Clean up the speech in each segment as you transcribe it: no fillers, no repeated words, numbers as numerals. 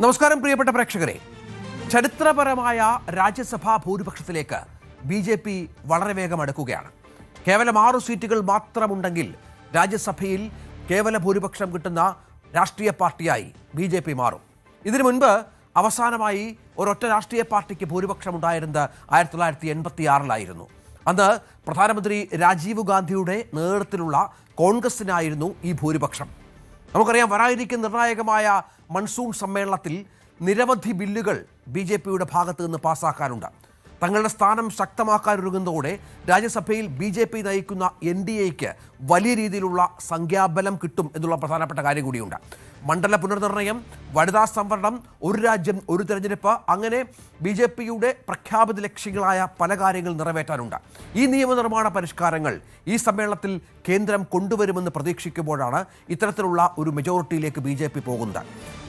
നമസ്കാരം പ്രിയപ്പെട്ട പ്രേക്ഷകരെ. ചരിത്രപരമായ രാജ്യസഭാ ഭൂരിപക്ഷത്തിലേക്ക് BJP വളരെ വേഗം അടുക്കുകയാണ്. കേവലം 6 സീറ്റുകൾ മാത്രമുണ്ടെങ്കിൽ രാജ്യസഭയിൽ കേവല ഭൂരിപക്ഷം കിട്ടുന്ന രാഷ്ട്രീയ പാർട്ടിയായി BJP മാറും. ഇതിനു മുൻപ് അവസാനമായി ഒരൊറ്റ രാഷ്ട്രീയ പാർട്ടിക്ക് ഭൂരിപക്ഷം ഉണ്ടായിരുന്നത് 1986-ലായിരുന്നു. അന്ന് പ്രധാനമന്ത്രി രാജീവ് ഗാന്ധിയുടെ നേതൃത്വത്തിലുള്ള കോൺഗ്രസിനായിരുന്നു ഈ ഭൂരിപക്ഷം. നമുക്കറിയാം, വരാനിരിക്കുന്ന നിർണായകമായ മൺസൂൺ സമ്മേളനത്തിൽ നിരവധി ബില്ലുകൾ BJPയുടെ ഭാഗത്ത് നിന്ന് പാസ്സാക്കാനുണ്ട്. തങ്ങളുടെ സ്ഥാനം ശക്തമാക്കാനൊരുങ്ങുന്നതോടെ രാജ്യസഭയിൽ BJP നയിക്കുന്ന NDAയ്ക്ക് വലിയ രീതിയിലുള്ള സംഖ്യാബലം കിട്ടും എന്നുള്ള പ്രധാനപ്പെട്ട കാര്യം കൂടിയുണ്ട്. മണ്ഡല പുനർനിർണയം, വനിതാ സംവരണം, ഒരു രാജ്യം ഒരു തെരഞ്ഞെടുപ്പ്, അങ്ങനെ BJPയുടെ പ്രഖ്യാപിത ലക്ഷ്യങ്ങളായ പല കാര്യങ്ങൾ നിറവേറ്റാനുണ്ട്. ഈ നിയമനിർമ്മാണ പരിഷ്കാരങ്ങൾ ഈ സമ്മേളനത്തിൽ കേന്ദ്രം കൊണ്ടുവരുമെന്ന് പ്രതീക്ഷിക്കുമ്പോഴാണ് ഇത്തരത്തിലുള്ള ഒരു മെജോറിറ്റിയിലേക്ക് BJP പോകുന്നത്.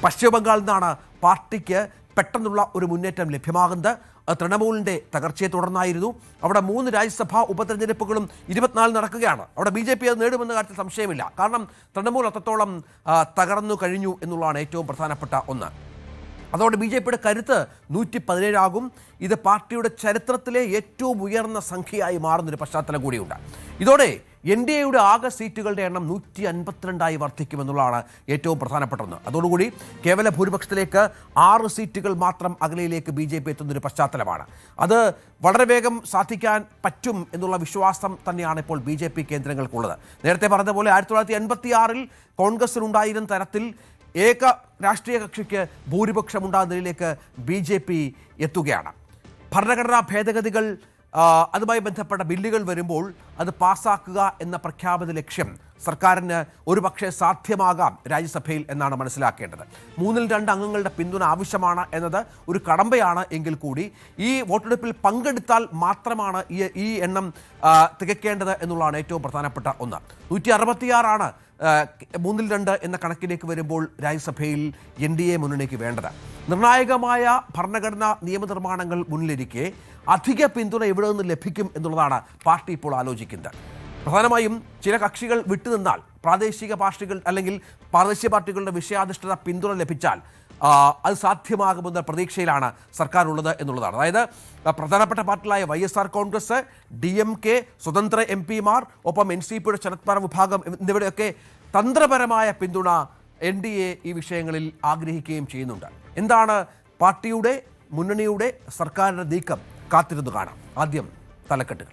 പശ്ചിമ ബംഗാളിൽ നിന്നാണ് പാർട്ടിക്ക് പെട്ടെന്നുള്ള ഒരു മുന്നേറ്റം ലഭ്യമാകുന്നത്. തൃണമൂലിൻ്റെ തകർച്ചയെ തുടർന്നായിരുന്നു. അവിടെ 3 രാജ്യസഭാ ഉപതെരഞ്ഞെടുപ്പുകളും 24 നടക്കുകയാണ്. അവിടെ BJP അത് നേടുമെന്ന കാര്യത്തിൽ സംശയമില്ല. കാരണം തൃണമൂൽ അത്രത്തോളം തകർന്നു കഴിഞ്ഞു എന്നുള്ളതാണ് ഏറ്റവും പ്രധാനപ്പെട്ട ഒന്ന്. അതോടെ BJPയുടെ കരുത്ത് 117 ആകും. ഇത് പാർട്ടിയുടെ ചരിത്രത്തിലെ ഏറ്റവും ഉയർന്ന സംഖ്യയായി മാറുന്നൊരു പശ്ചാത്തലം കൂടിയുണ്ട്. ഇതോടെ NDAയുടെ ആകെ സീറ്റുകളുടെ എണ്ണം 152 വർദ്ധിക്കുമെന്നുള്ളതാണ് ഏറ്റവും പ്രധാനപ്പെട്ട ഒന്ന്. അതോടുകൂടി കേവല ഭൂരിപക്ഷത്തിലേക്ക് 6 സീറ്റുകൾ മാത്രം അകലയിലേക്ക് BJP എത്തുന്നൊരു പശ്ചാത്തലമാണ്. അത് വളരെ വേഗം സാധിക്കാൻ പറ്റും എന്നുള്ള വിശ്വാസം തന്നെയാണ് ഇപ്പോൾ BJP കേന്ദ്രങ്ങൾക്കുള്ളത്. നേരത്തെ പറഞ്ഞതുപോലെ 1986-ൽ കോൺഗ്രസിനുണ്ടായിരുന്ന തരത്തിൽ ഏക രാഷ്ട്രീയ കക്ഷിക്ക് ഭൂരിപക്ഷമുണ്ടാകുന്നതിലേക്ക് BJP എത്തുകയാണ്. ഭരണഘടനാ ഭേദഗതികൾ, അതുമായി ബന്ധപ്പെട്ട ബില്ലുകൾ വരുമ്പോൾ അത് പാസ്സാക്കുക എന്ന പ്രഖ്യാപിത ലക്ഷ്യം സർക്കാരിന് ഒരുപക്ഷെ സാധ്യമാകാം രാജ്യസഭയിൽ എന്നാണ് മനസ്സിലാക്കേണ്ടത്. 2 അംഗങ്ങളുടെ പിന്തുണ ആവശ്യമാണ് എന്നത് ഒരു കടമ്പയാണ്. എങ്കിൽ കൂടി ഈ വോട്ടെടുപ്പിൽ പങ്കെടുത്താൽ മാത്രമാണ് ഈ എണ്ണം തികയ്ക്കേണ്ടത് എന്നുള്ളതാണ് ഏറ്റവും പ്രധാനപ്പെട്ട ഒന്ന്. 166 3-2 എന്ന കണക്കിലേക്ക് വരുമ്പോൾ രാജ്യസഭയിൽ NDA മുന്നണിക്ക് വേണ്ടത്. നിർണായകമായ ഭരണഘടനാ നിയമനിർമ്മാണങ്ങൾ മുന്നിലിരിക്കെ അധിക പിന്തുണ എവിടെ നിന്ന് ലഭിക്കും എന്നുള്ളതാണ് പാർട്ടി ഇപ്പോൾ ആലോചിക്കുന്നത്. പ്രധാനമായും ചില കക്ഷികൾ വിട്ടുനിന്നാൽ, പ്രാദേശിക പാർട്ടികൾ അല്ലെങ്കിൽ പ്രാദേശിക പാർട്ടികളുടെ വിഷയാധിഷ്ഠിത പിന്തുണ ലഭിച്ചാൽ അത് സാധ്യമാകുമെന്ന പ്രതീക്ഷയിലാണ് സർക്കാർ ഉള്ളത് എന്നുള്ളതാണ്. അതായത് പ്രധാനപ്പെട്ട പാർട്ടികളായ YSR കോൺഗ്രസ്, DMK, സ്വതന്ത്ര MPമാർ, ഒപ്പം NCPയുടെ ശരത് പവാർ വിഭാഗം എന്നിവയുടെയൊക്കെ തന്ത്രപരമായ പിന്തുണ NDA ഈ വിഷയങ്ങളിൽ ആഗ്രഹിക്കുകയും ചെയ്യുന്നുണ്ട്. എന്താണ് പാർട്ടിയുടെ, മുന്നണിയുടെ, സർക്കാരിൻ്റെ നീക്കം? കാത്തിരുന്നു കാണാം. ആദ്യം തലക്കെട്ടുകൾ.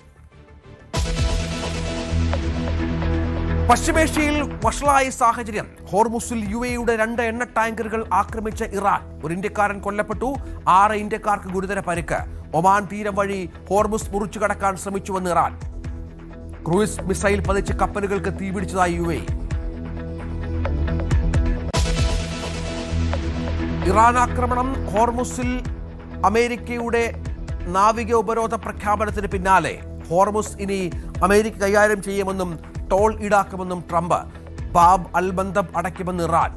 പശ്ചിമേഷ്യയിൽ വഷളായ സാഹചര്യം. ഹോർമുസിൽ UAEയുടെ 2 എണ്ണ ടാങ്കറുകൾ ആക്രമിച്ച ഇറാൻ. ഒരു ഇന്ത്യക്കാരൻ കൊല്ലപ്പെട്ടു, 6 ഇന്ത്യക്കാർക്ക് ഗുരുതര പരിക്ക്. ഒമാൻ തീരം വഴി ഹോർമുസ് മുറിച്ചു കടക്കാൻ ശ്രമിച്ചുവെന്ന് ഇറാൻ. ക്രൂയിസ് മിസൈൽ പതിച്ച് കപ്പലുകൾക്ക് തീപിടിച്ചതായി UAE. ഇറാൻ ആക്രമണം. ഹോർമുസിൽ അമേരിക്കയുടെ നാവിക ഉപരോധ പ്രഖ്യാപനത്തിന് പിന്നാലെ ഹോർമുസ് ഇനി അമേരിക്ക കൈകാര്യം ചെയ്യുമെന്നും ടോൾ ഈടാക്കുമെന്നും ട്രംപ്. ബാബ് അൽ മന്ദബ് അടയ്ക്കുമെന്ന് ഇറാൻ.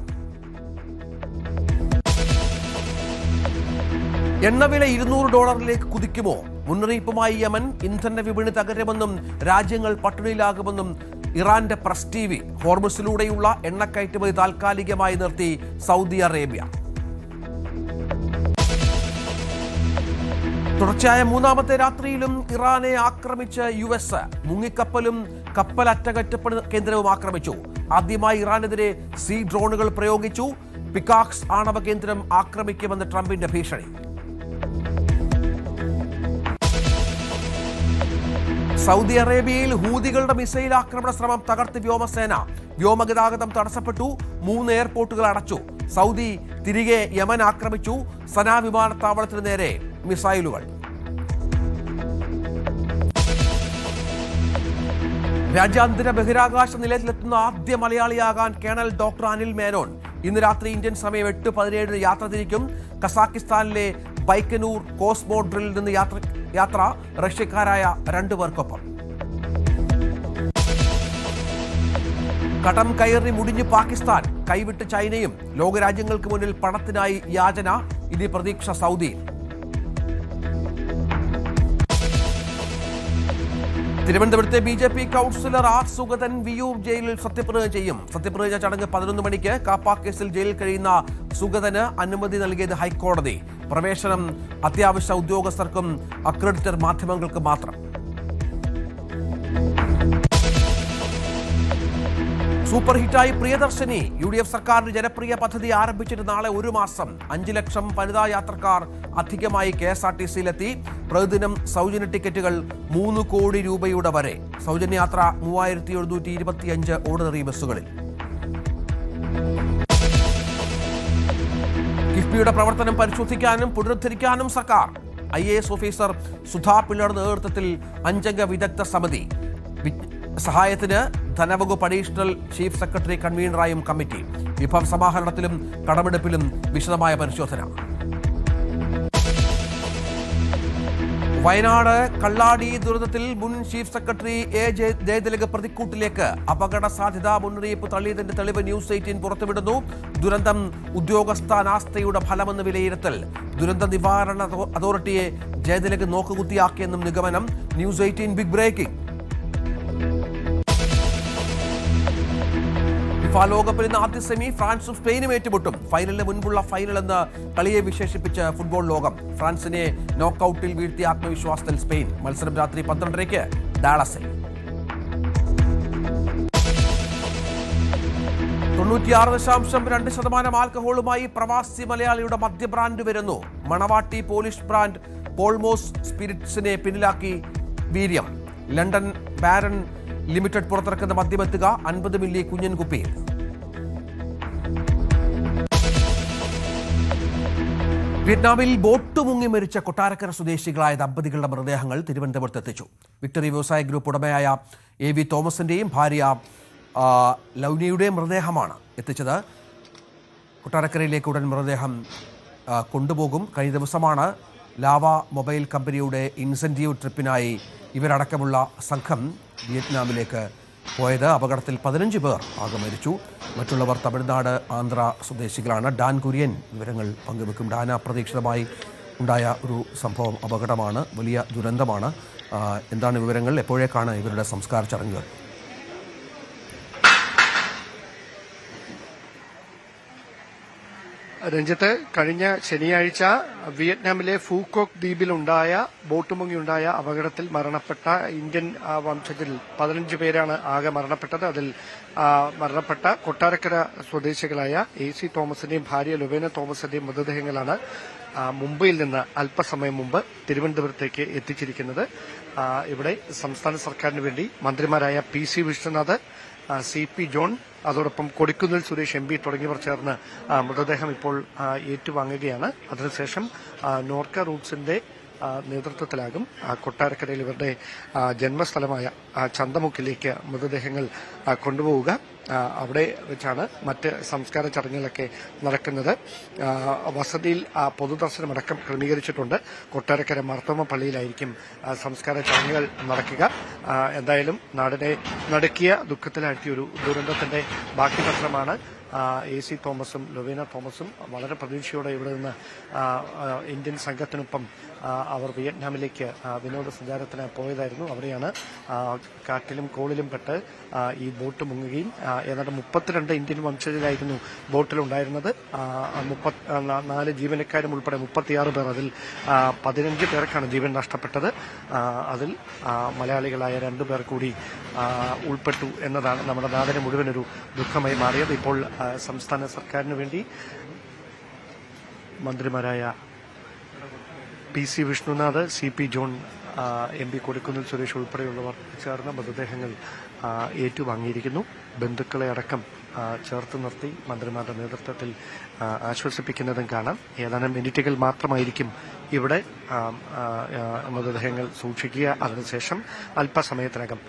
എണ്ണവില $200 കുതിക്കുമോ? മുന്നറിയിപ്പുമായി യമൻ. ഇന്ധന വിപണി തകരുമെന്നും രാജ്യങ്ങൾ പട്ടിണിയിലാകുമെന്നും ഇറാന്റെ പ്രസ് TV. ഹോർമുസിലൂടെയുള്ള എണ്ണക്കയറ്റുമതി താൽക്കാലികമായി നിർത്തി സൗദി അറേബ്യ. തുടർച്ചയായ 3ാമത്തെ രാത്രിയിലും ഇറാനെ ആക്രമിച്ച് US. മുങ്ങിക്കപ്പലും കപ്പൽ അറ്റകുറ്റപ്പണി കേന്ദ്രവും ആക്രമിച്ചു. ആദ്യമായി ഇറാനെതിരെ സീ ഡ്രോണുകൾ പ്രയോഗിച്ചു. പിക്കാക്സ് ആണവ കേന്ദ്രം ആക്രമിക്കുമെന്ന് ട്രംപിന്റെ ഭീഷണി. സൗദി അറേബ്യയിൽ ഹൂതികളുടെ മിസൈൽ ആക്രമണ ശ്രമം തകർത്ത് വ്യോമസേന. വ്യോമഗതാഗതം തടസ്സപ്പെട്ടു. 3 എയർപോർട്ടുകൾ അടച്ചു. സൗദി തിരികെ യമൻ ആക്രമിച്ചു. സനാ വിമാനത്താവളത്തിന് നേരെ മിസൈലുകൾ. രാജ്യാന്തര ബഹിരാകാശ നിലയത്തിലെത്തുന്ന ആദ്യ മലയാളിയാകാൻ കേണൽ ഡോക്ടർ അനിൽ മേനോൻ. ഇന്ന് രാത്രി ഇന്ത്യൻ സമയം 8:17 യാത്ര തിരിക്കും. കസാക്കിസ്ഥാനിലെ ബൈക്കനൂർ കോസ്മോഡ്രിൽ നിന്ന് യാത്ര റഷ്യക്കാരായ 2 പേർക്കൊപ്പം. കടം കയറി മുടിഞ്ഞ് പാകിസ്ഥാൻ. കൈവിട്ട് ചൈനയും. ലോകരാജ്യങ്ങൾക്ക് മുന്നിൽ പണത്തിനായി യാചന. ഇനി പ്രതീക്ഷ സൗദിയിൽ. തിരുവനന്തപുരത്തെ BJP councillor R Sugathan Viyyur ജയിലിൽ സത്യപ്രതിജ്ഞ ചെയ്യും. സത്യപ്രതിജ്ഞ ചടങ്ങ് 11 മണിക്ക്. കാപ്പ കേസിൽ ജയിലിൽ കഴിയുന്ന സുഗതന് അനുമതി നൽകിയത് ഹൈക്കോടതി. പ്രവേശനം അത്യാവശ്യ ഉദ്യോഗസ്ഥർക്കും അക്രഡിറ്റർ മാധ്യമങ്ങൾക്കും മാത്രം. സൂപ്പർ ഹിറ്റായി പ്രിയദർശിനി. UDF സർക്കാരിന്റെ ജനപ്രിയ പദ്ധതി ആരംഭിച്ചിട്ട് നാളെ 1 മാസം. 5 ലക്ഷം വനിതാ യാത്രക്കാർ അധികമായി KSRTCയിലെത്തി. പ്രതിദിനം സൗജന്യ ടിക്കറ്റുകൾ 3 കോടി രൂപയുടെ വരെ. സൗജന്യ യാത്ര 3725 ഓർഡിനറി ബസ്സുകളിൽ. കിഫ്ബിയുടെ പ്രവർത്തനം പരിശോധിക്കാനും പുനരുദ്ധരിക്കാനും സർക്കാർ. IAS ഓഫീസർ സുധാ പിള്ളയുടെ നേതൃത്വത്തിൽ 5 അംഗ വിദഗ്ധ സമിതി. സഹായത്തിന് ധനവകുപ്പ് അഡീഷണൽ ചീഫ് സെക്രട്ടറി കൺവീനറായും കമ്മിറ്റി. വിഭവ സമാഹരണത്തിലും കടമെടുപ്പിലും വിശദമായ പരിശോധന. വയനാട് കള്ളാടി ദുരന്തത്തിൽ മുൻ ചീഫ് സെക്രട്ടറി ജയതിലക് പ്രതിക്കൂട്ടിലേക്ക്. അപകട സാധ്യതാ മുന്നറിയിപ്പ് തള്ളിയതിന്റെ തെളിവ് ന്യൂസ് 18 പുറത്തുവിടുന്നു. ദുരന്തം ഉദ്യോഗസ്ഥ അനാസ്ഥയുടെ ഫലമെന്ന് വിലയിരുത്തൽ. ദുരന്ത നിവാരണ അതോറിറ്റിയെ ജയതിലക് നോക്കുകുത്തിയാക്കിയെന്നും നിഗമനം. News 18 big breaking. ലോകകപ്പിൽ ഇന്ന് ആദ്യ സെമി. ഫ്രാൻസും സ്പെയിനും ഏറ്റുമുട്ടും. ഫൈനലിന് മുൻപുള്ള ഫൈനൽ എന്ന് കളിയെ വിശേഷിപ്പിച്ച് ഫുട്ബോൾ ലോകം. ഫ്രാൻസിനെ നോക്കൌട്ടിൽ വീഴ്ത്തിയ ആത്മവിശ്വാസത്തിൽ സ്പെയിൻ. മത്സരം രാത്രി 12:30 ഡാളസിൽ. 96.2% ആൽക്കഹോളുമായി പ്രവാസി മലയാളിയുടെ മദ്യ ബ്രാൻഡ് വരുന്നു. മണവാട്ടി പോളിഷ് ബ്രാൻഡ് പോൾമോസ് സ്പിരിറ്റ്സിനെ പിന്നിലാക്കി വീര്യം. ലണ്ടൻ ബാരൺ ലിമിറ്റഡ് പുറത്തിറക്കുന്ന മദ്യമെത്തുക 50 മില്ലി കുഞ്ഞൻ കുപ്പിയിൽ. വിയറ്റ്നാമിൽ ബോട്ട് മുങ്ങി മരിച്ച കൊട്ടാരക്കര സ്വദേശികളായ ദമ്പതികളുടെ മൃതദേഹങ്ങൾ തിരുവനന്തപുരത്ത് എത്തിച്ചു. വിക്ടറി വ്യവസായ ഗ്രൂപ്പ് ഉടമയായ AV തോമസിന്റെയും ഭാര്യ ലൗനിയുടെയും മൃതദേഹമാണ് എത്തിച്ചത്. കൊട്ടാരക്കരയിലേക്ക് ഉടൻ മൃതദേഹം കൊണ്ടുപോകും. കഴിഞ്ഞ ദിവസമാണ് ലാവ മൊബൈൽ കമ്പനിയുടെ ഇൻസെന്റീവ് ട്രിപ്പിനായി ഇവരടക്കമുള്ള സംഘം വിയറ്റ്നാമിലേക്ക് പോയത്. അപകടത്തിൽ 15 പേർ ആകെ മരിച്ചു. മറ്റുള്ളവർ തമിഴ്നാട്, ആന്ധ്ര സ്വദേശികളാണ്. ഡാൻ കുര്യൻ വിവരങ്ങൾ പങ്കുവെക്കും. ഡാൻ, അപ്രതീക്ഷിതമായി ഉണ്ടായ ഒരു സംഭവം, അപകടമാണ്, വലിയ ദുരന്തമാണ്. എന്താണ് വിവരങ്ങൾ? എപ്പോഴേക്കാണ് ഇവരുടെ സംസ്കാര ചടങ്ങുകൾ? രഞ്ജിത്ത്, കഴിഞ്ഞ ശനിയാഴ്ച വിയറ്റ്നാമിലെ ഫൂക്കോക്ക് ദ്വീപിലുണ്ടായ ബോട്ട് മുങ്ങിയുണ്ടായ അപകടത്തിൽ മരണപ്പെട്ട ഇന്ത്യൻ വംശജരിൽ 15 പേരാണ് ആകെ മരണപ്പെട്ടത്. അതിൽ മരണപ്പെട്ട കൊട്ടാരക്കര സ്വദേശികളായ AC തോമസിന്റെയും ഭാര്യ ലൊവേന തോമസിന്റെയും മൃതദേഹങ്ങളാണ് മുംബൈയിൽ നിന്ന് അല്പസമയം മുമ്പ് തിരുവനന്തപുരത്തേക്ക് എത്തിച്ചിരിക്കുന്നത്. ഇവിടെ സംസ്ഥാന സർക്കാരിന് വേണ്ടി മന്ത്രിമാരായ PC വിശ്വനാഥ്, CP ജോൺ, അതോടൊപ്പം കൊടിക്കുന്നിൽ സുരേഷ് MP തുടങ്ങിയവർ ചേർന്ന് മൃതദേഹം ഇപ്പോൾ ഏറ്റുവാങ്ങുകയാണ്. അതിനുശേഷം നോർക്ക റൂട്ട്സിന്റെ നേതൃത്വത്തിലാകും കൊട്ടാരക്കരയിൽ ഇവരുടെ ജന്മസ്ഥലമായ ചന്തമുക്കിലേക്ക് മൃതദേഹങ്ങൾ കൊണ്ടുപോവുക. അവിടെ വെച്ചാണ് മറ്റ് സംസ്കാര ചടങ്ങുകളൊക്കെ നടക്കുന്നത്. വസതിയിൽ പൊതുദർശനമടക്കം ക്രമീകരിച്ചിട്ടുണ്ട്. കൊട്ടാരക്കര മാർത്തോമ പള്ളിയിലായിരിക്കും സംസ്കാര ചടങ്ങുകൾ നടക്കുക. എന്തായാലും നാടിനെ നടുക്കിയ ദുഃഖത്തിലാഴ്ത്തിയ ഒരു ദുരന്തത്തിന്റെ ബാക്കി പത്രമാണ് AC തോമസും ലൊവേന തോമസും. വളരെ പ്രതീക്ഷയോടെ ഇവിടെ നിന്ന് ഇന്ത്യൻ സംഘത്തിനൊപ്പം അവർ വിയറ്റ്നാമിലേക്ക് വിനോദസഞ്ചാരത്തിന് പോയതായിരുന്നു. അവിടെയാണ് കാറ്റിലും കോളിലും പെട്ട് ഈ ബോട്ട് മുങ്ങുകയും ഏതാണ്ട് 32 ഇന്ത്യൻ വംശജരായിരുന്നു ബോട്ടിലുണ്ടായിരുന്നത്. 4 ജീവനക്കാരും ഉൾപ്പെടെ 36 പേർ, അതിൽ 15 പേർക്കാണ് ജീവൻ നഷ്ടപ്പെട്ടത്. അതിൽ മലയാളികളായ 2 പേർ കൂടി ഉൾപ്പെട്ടു എന്നതാണ് നമ്മുടെ നാടിന് മുഴുവനൊരു ദുഃഖമായി മാറിയത്. ഇപ്പോൾ സംസ്ഥാന സർക്കാരിന് വേണ്ടി മന്ത്രിമാരായ PC Vishnunath, CP John, MP Kodikunnil Suresh ഉൾപ്പെടെയുള്ളവർ ചേർന്ന മൃതദേഹങ്ങൾ ഏറ്റുവാങ്ങിയിരിക്കുന്നു. ബന്ധുക്കളെ അടക്കം ചേർത്ത് നിർത്തി മന്ത്രിമാരുടെ നേതൃത്വത്തിൽ ആശ്വസിപ്പിക്കുന്നതും കാണാം. ഏതാനും മിനിറ്റുകൾ മാത്രമായിരിക്കും ഇവിടെ മൃതദേഹങ്ങൾ സൂക്ഷിക്കുക. അതിനുശേഷം അല്പസമയത്തിനകം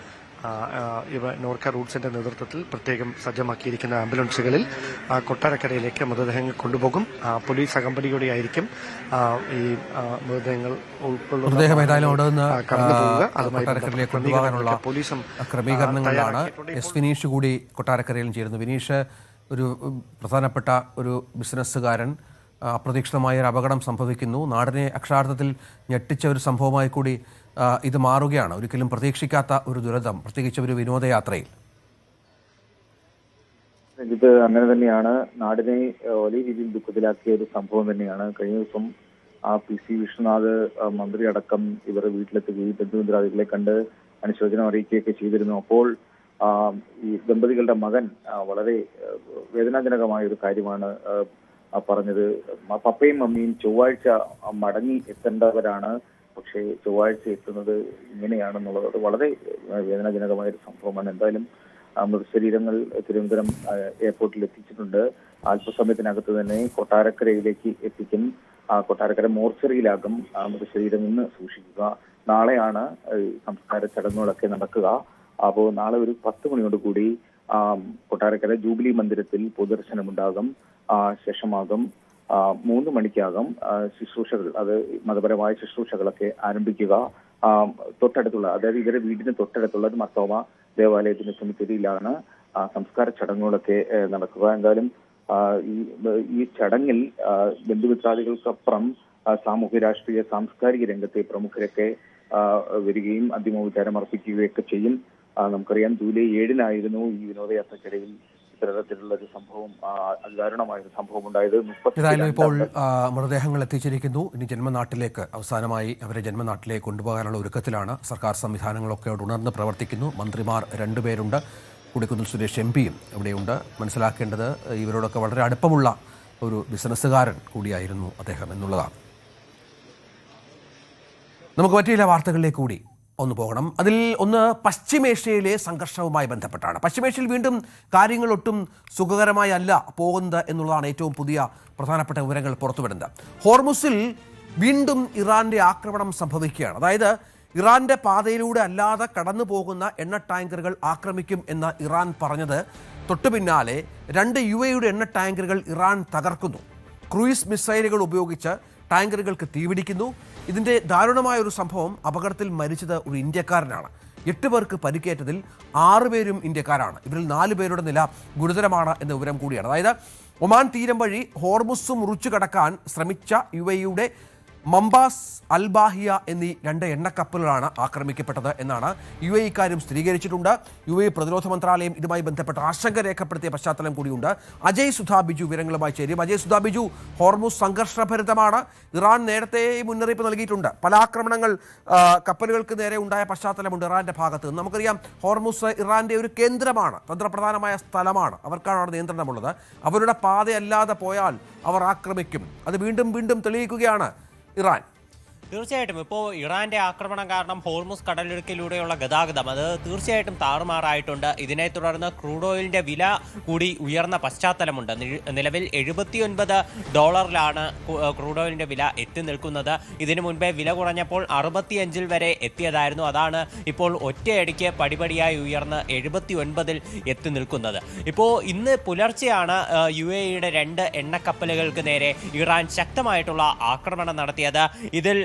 നോർക്ക റൂട്ട്സിന്റെ നേതൃത്വത്തിൽ പ്രത്യേകം സജ്ജമാക്കിയിരിക്കുന്ന ആംബുലൻസുകളിൽ കൊട്ടാരക്കരയിലേക്ക് മൃതദേഹങ്ങൾ കൊണ്ടുപോകും. പോലീസ് അകമ്പടിയോടെ ആയിരിക്കും ഈ മൃതദേഹങ്ങൾ പോലീസും ക്രമീകരണങ്ങളിലാണ്. വിനീഷ് കൂടി കൊട്ടാരക്കരയിലും ചേരുന്നു. വിനീഷ്, ഒരു പ്രധാനപ്പെട്ട ഒരു ബിസിനസ്സുകാരൻ, അപ്രതീക്ഷിതമായ ഒരു അപകടം സംഭവിക്കുന്നു. നാടിനെ അക്ഷരാർത്ഥത്തിൽ ഞെട്ടിച്ച ഒരു സംഭവമായി കൂടി ഇത് മാറുകയാണ്. ഒരിക്കലും പ്രതീക്ഷിക്കാത്ത ഒരു ദുരന്തം, പ്രത്യേകിച്ച് ഒരു വിനോദയാത്രയിൽ. ഇത് അങ്ങനെ തന്നെയാണ്. നാടിനെ വലിയ രീതിയിൽ ദുഃഖത്തിലാക്കിയ ഒരു സംഭവം തന്നെയാണ്. കഴിഞ്ഞ ദിവസം PC വിശ്വനാഥ് മന്ത്രി അടക്കം ഇവർ വീട്ടിലെത്തുകയും ബന്ധുമിത്രാദികളെ കണ്ട് അനുശോചനം അറിയിക്കുകയൊക്കെ ചെയ്തിരുന്നു. അപ്പോൾ ഈ ദമ്പതികളുടെ മകൻ വളരെ വേദനാജനകമായ ഒരു കാര്യമാണ് പറഞ്ഞത്. പപ്പയും മമ്മിയും ചൊവ്വാഴ്ച മടങ്ങി എത്തേണ്ടവരാണ്, പക്ഷേ ചൊവ്വാഴ്ച എത്തുന്നത് ഇങ്ങനെയാണെന്നുള്ളത് വളരെ വേദനാജനകമായ ഒരു സംഭവമാണ്. എന്തായാലും മൃതശരീരങ്ങൾ തിരുവനന്തപുരം എയർപോർട്ടിൽ എത്തിച്ചിട്ടുണ്ട്. അല്പസമയത്തിനകത്ത് തന്നെ കൊട്ടാരക്കരയിലേക്ക് എത്തിക്കും. കൊട്ടാരക്കര മോർച്ചറിയിലാകും മൃതശരീരം ഇന്ന് സൂക്ഷിക്കുക. നാളെയാണ് സംസ്കാര ചടങ്ങുകളൊക്കെ നടക്കുക. അപ്പോൾ നാളെ ഒരു 10 മണിയോടുകൂടി കൊട്ടാരക്കര ജൂബിലി മന്ദിരത്തിൽ പൊതുദർശനമുണ്ടാകും. ശേഷമാകും 3 മണിക്കാകും ശുശ്രൂഷകൾ, അത് മതപരമായ ശുശ്രൂഷകളൊക്കെ ആരംഭിക്കുക. തൊട്ടടുത്തുള്ള, അതായത് ഇവരുടെ വീടിന് തൊട്ടടുത്തുള്ള മർത്തോമ ദേവാലയത്തിന്റെ സെമിത്തേരിയിലാണ് സംസ്കാര ചടങ്ങുകളൊക്കെ നടക്കുക. എന്തായാലും ഈ ചടങ്ങിൽ ബന്ധുമിത്രാദികൾക്കപ്പുറം സാമൂഹ്യ രാഷ്ട്രീയ സാംസ്കാരിക രംഗത്തെ പ്രമുഖരൊക്കെ വരികയും അന്തിമോപചാരം അർപ്പിക്കുകയൊക്കെ ചെയ്യും. നമുക്കറിയാം, ജൂലൈ 7-നായിരുന്നു ഈ വിനോദയാത്രക്കിടയിൽ ഇത്തരത്തിലുള്ള ഒരു സംഭവം, അതിദാരുണമായ ഒരു സംഭവം ഉണ്ടായത്. ഏതായാലും ഇപ്പോൾ മൃതദേഹങ്ങൾ എത്തിച്ചിരിക്കുന്നു. ഇനി ജന്മനാട്ടിലേക്ക്, അവസാനമായി അവരെ ജന്മനാട്ടിലേക്ക് കൊണ്ടുപോകാനുള്ള ഒരുക്കത്തിലാണ്. സർക്കാർ സംവിധാനങ്ങളൊക്കെ ഉണർന്ന് പ്രവർത്തിക്കുന്നു. മന്ത്രിമാർ 2 പേരുണ്ട്. കൊടിക്കുന്നിൽ സുരേഷ് MP-യും ഇവിടെയുണ്ട്. മനസ്സിലാക്കേണ്ടത് ഇവരോടൊക്കെ വളരെ അടുപ്പമുള്ള ഒരു ബിസിനസ്സുകാരൻ കൂടിയായിരുന്നു അദ്ദേഹം എന്നുള്ളതാണ്. നമുക്ക് മറ്റു ചില വാർത്തകളിലേക്ക് കൂടി ഒന്ന് പോകണം. അതിൽ ഒന്ന് പശ്ചിമേഷ്യയിലെ സംഘർഷവുമായി ബന്ധപ്പെട്ടാണ്. പശ്ചിമേഷ്യയിൽ വീണ്ടും കാര്യങ്ങൾ ഒട്ടും സുഖകരമായി അല്ല പോകുന്നത് എന്നുള്ളതാണ് ഏറ്റവും പുതിയ പ്രധാനപ്പെട്ട വിവരങ്ങൾ പുറത്തുവിടുന്നത്. ഹോർമുസിൽ വീണ്ടും ഇറാന്റെ ആക്രമണം സംഭവിക്കുകയാണ്. അതായത് ഇറാന്റെ പാതയിലൂടെ അല്ലാതെ കടന്നു പോകുന്ന എണ്ണ ടാങ്കറുകൾ ആക്രമിക്കും എന്ന് ഇറാൻ പറഞ്ഞത് തൊട്ടു പിന്നാലെ 2 UAE എണ്ണ ടാങ്കറുകൾ ഇറാൻ തകർക്കുന്നു. ക്രൂയിസ് മിസൈലുകൾ ഉപയോഗിച്ച് ടാങ്കറുകൾക്ക് തീപിടിക്കുന്നു. ഇതിൻ്റെ ദാരുണമായ ഒരു സംഭവം, അപകടത്തിൽ മരിച്ചത് ഒരു ഇന്ത്യക്കാരനാണ്. 8 പേർക്ക് പരിക്കേറ്റതിൽ 6 പേരും ഇന്ത്യക്കാരാണ്. ഇവരിൽ 4 പേരുടെ നില ഗുരുതരമാണ് എന്ന വിവരം കൂടിയാണ്. അതായത് ഒമാൻ തീരം വഴി ഹോർമുസ് മുറിച്ചു കടക്കാൻ ശ്രമിച്ച UAE മംബാസ്, അൽബാഹിയ എന്നീ 2 എണ്ണക്കപ്പലുകളാണ് ആക്രമിക്കപ്പെട്ടത് എന്നാണ് UAE ഇക്കാര്യം സ്ഥിരീകരിച്ചിട്ടുണ്ട്. UAE പ്രതിരോധ മന്ത്രാലയം ഇതുമായി ബന്ധപ്പെട്ട ആശങ്ക രേഖപ്പെടുത്തിയ പശ്ചാത്തലം കൂടിയുണ്ട്. അജയ് സുധാ ബിജു വിവരങ്ങളുമായി ചേരും. അജയ് സുധാ ബിജു, ഹോർമുസ് സംഘർഷഭരിതമാണ്. ഇറാൻ നേരത്തെ മുന്നറിയിപ്പ് നൽകിയിട്ടുണ്ട്. പല ആക്രമണങ്ങൾ കപ്പലുകൾക്ക് നേരെ ഉണ്ടായ പശ്ചാത്തലമുണ്ട് ഇറാന്റെ ഭാഗത്ത്. നമുക്കറിയാം, ഹോർമുസ് ഇറാന്റെ ഒരു കേന്ദ്രമാണ്, തന്ത്രപ്രധാനമായ സ്ഥലമാണ്. അവർക്കാണ് അവിടെ നിയന്ത്രണമുള്ളത്. അവരുടെ പാതയല്ലാതെ പോയാൽ അവർ ആക്രമിക്കും. അത് വീണ്ടും വീണ്ടും തെളിയിക്കുകയാണ് ഇറാൻ. തീർച്ചയായിട്ടും ഇപ്പോൾ ഇറാന്റെ ആക്രമണം കാരണം ഹോർമുസ് കടലിടുക്കിലൂടെയുള്ള ഗതാഗതം അത് തീർച്ചയായിട്ടും താറുമാറായിട്ടുണ്ട്. ഇതിനെ തുടർന്ന് ക്രൂഡ് ഓയിലിന്റെ വില കൂടി ഉയർന്ന പശ്ചാത്തലമുണ്ട്. നിലവിൽ $79 ക്രൂഡ് ഓയിലിന്റെ വില എത്തി നിൽക്കുന്നത്. ഇതിനു മുൻപേ വില കുറഞ്ഞപ്പോൾ 65 വരെ എത്തിയതായിരുന്നു. അതാണ് ഇപ്പോൾ ഒറ്റയടിക്ക് പടിപടിയായി ഉയർന്ന് 79 എത്തി നിൽക്കുന്നത്. ഇപ്പോൾ ഇന്ന് പുലർച്ചെയാണ് UAE 2 എണ്ണക്കപ്പലുകൾക്ക് നേരെ ഇറാൻ ശക്തമായിട്ടുള്ള ആക്രമണം നടത്തിയത്. ഇതിൽ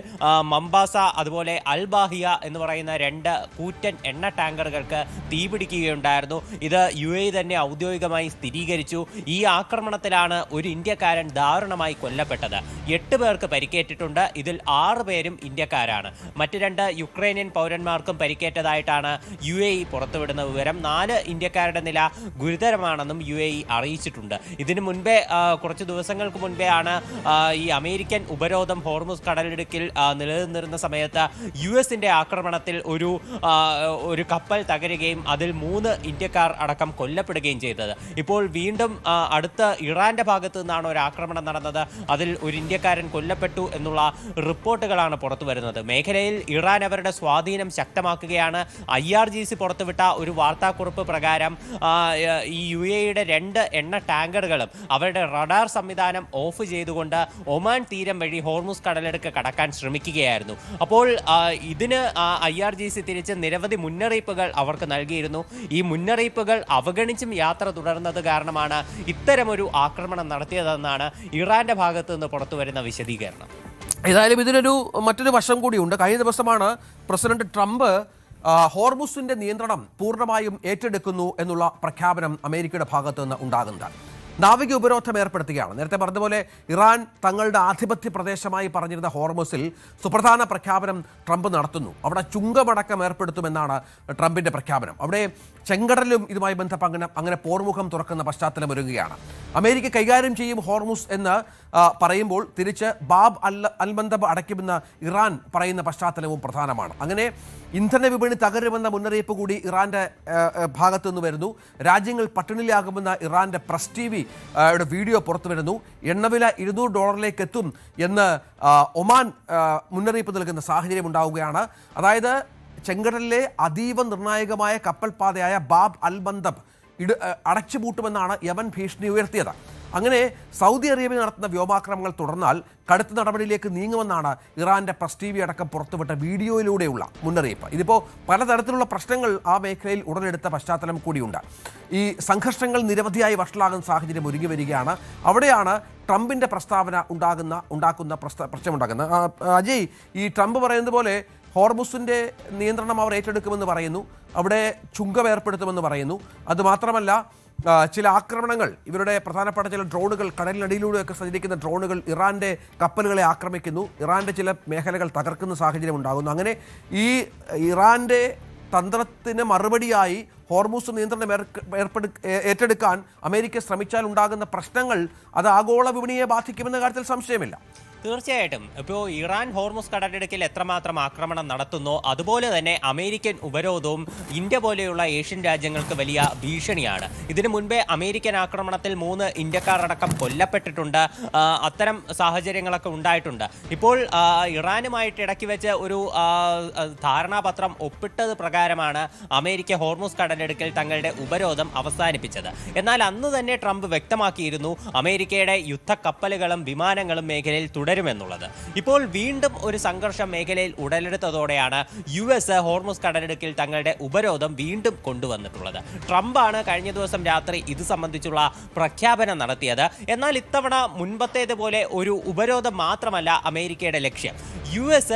മംബാസ അതുപോലെ അൽബാഹിയ എന്ന് പറയുന്ന 2 കൂറ്റൻ എണ്ണ ടാങ്കറുകൾക്ക് തീപിടിക്കുകയുണ്ടായിരുന്നു. ഇത് UAE തന്നെ ഔദ്യോഗികമായി സ്ഥിരീകരിച്ചു. ഈ ആക്രമണത്തിലാണ് ഒരു ഇന്ത്യക്കാരൻ ദാരുണമായി കൊല്ലപ്പെട്ടത്. 8 പേർക്ക് പരിക്കേറ്റിട്ടുണ്ട്. ഇതിൽ 6 പേരും ഇന്ത്യക്കാരാണ്. മറ്റ് 2 യുക്രൈനിയൻ പൗരന്മാർക്കും പരിക്കേറ്റതായിട്ടാണ് UAE പുറത്തുവിടുന്ന വിവരം. 4 ഇന്ത്യക്കാരുടെ നില ഗുരുതരമാണെന്നും UAE അറിയിച്ചിട്ടുണ്ട്. ഇതിനു മുൻപേ കുറച്ച് ദിവസങ്ങൾക്ക് മുൻപെയാണ് ഈ അമേരിക്കൻ ഉപരോധം ഹോർമുസ് കടലിടുക്കിൽ നിലനിന്നിരുന്ന സമയത്ത് US-ന്റെ ആക്രമണത്തിൽ ഒരു കപ്പൽ തകരുകയും അതിൽ 3 ഇന്ത്യക്കാർ അടക്കം കൊല്ലപ്പെടുകയും ചെയ്തത്. ഇപ്പോൾ വീണ്ടും അടുത്ത ഇറാന്റെ ഭാഗത്തു നിന്നാണ് ഒരു ആക്രമണം നടന്നത്. അതിൽ ഒരു ഇന്ത്യക്കാരൻ കൊല്ലപ്പെട്ടു എന്നുള്ള റിപ്പോർട്ടുകളാണ് പുറത്തു വരുന്നത്. മേഖലയിൽ ഇറാൻ അവരുടെ സ്വാധീനം ശക്തമാക്കുകയാണ്. IRGC പുറത്തുവിട്ട ഒരു വാർത്താക്കുറിപ്പ് പ്രകാരം ഈ UAE 2 എണ്ണ ടാങ്കറുകളും അവരുടെ റഡാർ സംവിധാനം ഓഫ് ചെയ്തുകൊണ്ട് ഒമാൻ തീരം വഴി ഹോർമുസ് കടലെടുക്ക് കടക്കാൻ ശ്രമിക്കുകയായിരുന്നു. അപ്പോൾ ഇതിന് IRGC തിരിച്ച് നിരവധി മുന്നറിയിപ്പുകൾ അവർക്ക് നൽകിയിരുന്നു. ഈ മുന്നറിയിപ്പുകൾ അവഗണിച്ചും യാത്ര തുടർന്നത് കാരണമാണ് ഇത്തരമൊരു ആക്രമണം നടത്തിയതെന്നാണ് ഇറാന്റെ ഭാഗത്തു നിന്ന് പുറത്തുവരുന്ന വിശദീകരണം. ഏതായാലും ഇതിനൊരു മറ്റൊരു വശം കൂടിയുണ്ട്. കഴിഞ്ഞ ദിവസമാണ് പ്രസിഡന്റ് ട്രംപ് ഹോർമുസിന്റെ നിയന്ത്രണം പൂർണ്ണമായും ഏറ്റെടുക്കുന്നു എന്നുള്ള പ്രഖ്യാപനം അമേരിക്കയുടെ ഭാഗത്തു നിന്ന് ഉണ്ടാകുന്നത്. നാവിക ഉപരോധം ഏർപ്പെടുത്തുകയാണ്. നേരത്തെ പറഞ്ഞതുപോലെ ഇറാൻ തങ്ങളുടെ ആധിപത്യ പ്രദേശമായി പറഞ്ഞിരുന്ന ഹോർമുസിൽ സുപ്രധാന പ്രഖ്യാപനം ട്രംപ് നടത്തുന്നു. അവിടെ ചുങ്കമടക്കം ഏർപ്പെടുത്തുമെന്നാണ് ട്രംപിന്റെ പ്രഖ്യാപനം. അവിടെ ചെങ്കടലിലും ഇതുമായി ബന്ധപ്പെട്ട് അങ്ങനെ പോർമുഖം തുറക്കുന്ന പശ്ചാത്തലം ഒരുങ്ങുകയാണ്. അമേരിക്ക കൈകാര്യം ചെയ്യും ഹോർമുസ് എന്ന് പറയുമ്പോൾ തിരിച്ച് ബാബ് അൽമന്ദബ് അടയ്ക്കുമെന്ന് ഇറാൻ പറയുന്ന പശ്ചാത്തലവും പ്രധാനമാണ്. അങ്ങനെ ഇന്ധന വിപണി തകരുമെന്ന മുന്നറിയിപ്പ് കൂടി ഇറാന്റെ ഭാഗത്തു നിന്ന് വരുന്നു. രാജ്യങ്ങൾ പട്ടിണിയിലാകുമെന്ന ഇറാന്റെ പ്രസ് TV യുടെ വീഡിയോ പുറത്തു വരുന്നു. എണ്ണവില $200 എത്തും എന്ന് ഒമാൻ മുന്നറിയിപ്പ് നൽകുന്ന സാഹചര്യം ഉണ്ടാവുകയാണ്. അതായത് ചെങ്കടലിലെ അതീവ നിർണായകമായ കപ്പൽപാതയായ ബാബ് അൽമന്ദബ് അടച്ചുപൂട്ടുമെന്നാണ് യമൻ ഭീഷണി ഉയർത്തിയത്. അങ്ങനെ സൗദി അറേബ്യ നടത്തുന്ന വ്യോമാക്രമണങ്ങൾ തുടർന്നാൽ കടുത്ത നടപടിയിലേക്ക് നീങ്ങുമെന്നാണ് ഇറാന്റെ പ്രസ് TV അടക്കം പുറത്തുവിട്ട വീഡിയോയിലൂടെയുള്ള മുന്നറിയിപ്പ്. ഇതിപ്പോൾ പലതരത്തിലുള്ള പ്രശ്നങ്ങൾ ആ മേഖലയിൽ ഉടലെടുത്ത പശ്ചാത്തലം കൂടിയുണ്ട്. ഈ സംഘർഷങ്ങൾ നിരവധിയായി വഷളാകുന്ന സാഹചര്യം ഒരുങ്ങി വരികയാണ്. അവിടെയാണ് ട്രംപിന്റെ പ്രസ്താവന ഉണ്ടാക്കുന്ന പ്രശ്നമുണ്ടാക്കുന്നത്. അജയ്, ഈ ട്രംപ് പറയുന്നത് പോലെ ഹോർമുസിന്റെ നിയന്ത്രണം അവർ ഏറ്റെടുക്കുമെന്ന് പറയുന്നു, അവിടെ ചുങ്കം ഏർപ്പെടുത്തുമെന്ന് പറയുന്നു. അതുമാത്രമല്ല, ചില ആക്രമണങ്ങൾ, ഇവരുടെ പ്രധാനപ്പെട്ട ചില ഡ്രോണുകൾ, കടലിനടിയിലൂടെയൊക്കെ സഞ്ചരിക്കുന്ന ഡ്രോണുകൾ ഇറാന്റെ കപ്പലുകളെ ആക്രമിക്കുന്നു, ഇറാന്റെ ചില മേഖലകൾ തകർക്കുന്ന സാഹചര്യം ഉണ്ടാകുന്നു. അങ്ങനെ ഈ ഇറാന്റെ തന്ത്രത്തിന് മറുപടിയായി ഹോർമുസ് നിയന്ത്രണം ഏറ്റെടുക്കാൻ അമേരിക്ക ശ്രമിച്ചാൽ ഉണ്ടാകുന്ന പ്രശ്നങ്ങൾ അത് ആഗോള വിപണിയെ ബാധിക്കുമെന്ന കാര്യത്തിൽ സംശയമില്ല. തീർച്ചയായിട്ടും. ഇപ്പോൾ ഇറാൻ ഹോർമുസ് കടലിടുക്കിൽ എത്രമാത്രം ആക്രമണം നടത്തുന്നോ അതുപോലെ തന്നെ അമേരിക്കൻ ഉപരോധവും ഇന്ത്യ പോലെയുള്ള ഏഷ്യൻ രാജ്യങ്ങൾക്ക് വലിയ ഭീഷണിയാണ്. ഇതിനു മുൻപേ അമേരിക്കൻ ആക്രമണത്തിൽ 3 ഇന്ത്യക്കാർ അടക്കം കൊല്ലപ്പെട്ടിട്ടുണ്ട്. അത്തരം സാഹചര്യങ്ങളൊക്കെ ഉണ്ടായിട്ടുണ്ട്. ഇപ്പോൾ ഇറാനുമായിട്ട് ഇടയ്ക്ക് വെച്ച് ഒരു ധാരണാപത്രം ഒപ്പിട്ടത് പ്രകാരമാണ് അമേരിക്ക ഹോർമുസ് കടലിടുക്കിൽ തങ്ങളുടെ ഉപരോധം അവസാനിപ്പിച്ചത്. എന്നാൽ അന്ന് തന്നെ ട്രംപ് വ്യക്തമാക്കിയിരുന്നു അമേരിക്കയുടെ യുദ്ധക്കപ്പലുകളും വിമാനങ്ങളും മേഖലയിൽ തുടരുമെന്നുള്ളത്. ഇപ്പോൾ വീണ്ടും ഒരു സംഘർഷം മേഖലയിൽ ഉടലെടുത്തതോടെയാണ് US ഹോർമുസ് കടലിടുക്കിൽ തങ്ങളുടെ ഉപരോധം വീണ്ടും കൊണ്ടുവന്നിട്ടുള്ളത്. ട്രംപാണ് കഴിഞ്ഞ ദിവസം രാത്രി ഇത് സംബന്ധിച്ചുള്ള പ്രഖ്യാപനം നടത്തിയത്. എന്നാൽ ഇത്തവണ മുൻപത്തേതുപോലെ ഒരു ഉപരോധം മാത്രമല്ല അമേരിക്കയുടെ ലക്ഷ്യം. US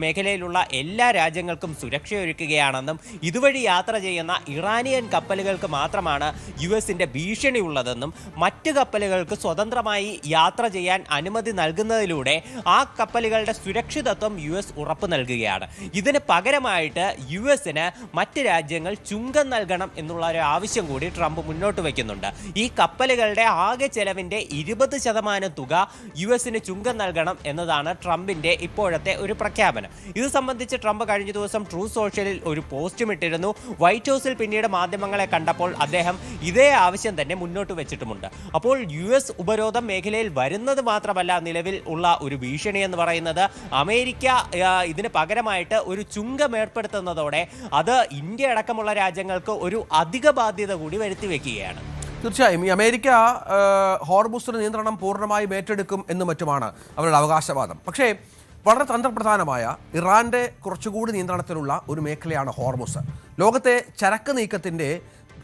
മേഖലയിലുള്ള എല്ലാ രാജ്യങ്ങൾക്കും സുരക്ഷയൊരുക്കുകയാണെന്നും ഇതുവഴി യാത്ര ചെയ്യുന്ന ഇറാനിയൻ കപ്പലുകൾക്ക് മാത്രമാണ് US-ന്റെ ഭീഷണി ഉള്ളതെന്നും മറ്റ് കപ്പലുകൾക്ക് സ്വതന്ത്രമായി യാത്ര ചെയ്യാൻ അനുമതി നൽകുന്നതിലൂടെ ആ കപ്പലുകളുടെ സുരക്ഷിതത്വം US ഉറപ്പു നൽകുകയാണ്. ഇതിന് പകരമായിട്ട് US-ന് മറ്റ് രാജ്യങ്ങൾ ചുങ്കം നൽകണം എന്നുള്ള ഒരു ആവശ്യം കൂടി ട്രംപ് മുന്നോട്ട് വയ്ക്കുന്നുണ്ട്. ഈ കപ്പലുകളുടെ ആകെ ചെലവിന്റെ 20% തുക US-ന് ചുങ്കം നൽകണം എന്നതാണ് ട്രംപിന്റെ ഇപ്പോഴത്തെ ഒരു പ്രഖ്യാപനം. ഇത് സംബന്ധിച്ച് ട്രംപ് കഴിഞ്ഞ ദിവസം ട്രൂ സോഷ്യലിൽ ഒരു പോസ്റ്റും ഇട്ടിരുന്നു. വൈറ്റ് ഹൗസിൽ പിന്നീട് മാധ്യമങ്ങളെ കണ്ടപ്പോൾ അദ്ദേഹം ഇതേ ആവശ്യം തന്നെ മുന്നോട്ട് വെച്ചിട്ടുമുണ്ട്. അപ്പോൾ US ഉപരോധം മേഖലയിൽ വരുന്നത് മാത്രമല്ല നിലവിൽ ഉള്ള ഒരു ഭീഷണി എന്ന് പറയുന്നത് അമേരിക്ക ഇതിന് പകരമായിട്ട് ഒരു ചുങ്കം ഏർപ്പെടുത്തുന്നതോടെ അത് ഇന്ത്യ അടക്കമുള്ള രാജ്യങ്ങൾക്ക് ഒരു അധിക ബാധ്യത കൂടി വരുത്തി വെക്കുകയാണ്. തീർച്ചയായും ഈ അമേരിക്ക ഹോർമുസിന്റെ നിയന്ത്രണം പൂർണ്ണമായും ഏറ്റെടുക്കും എന്നും മറ്റുമാണ് അവരുടെ അവകാശവാദം. പക്ഷേ വളരെ തന്ത്രപ്രധാനമായ ഇറാന്റെ കുറച്ചുകൂടി നിയന്ത്രണത്തിലുള്ള ഒരു മേഖലയാണ് ഹോർമുസ്. ലോകത്തെ ചരക്ക് നീക്കത്തിന്റെ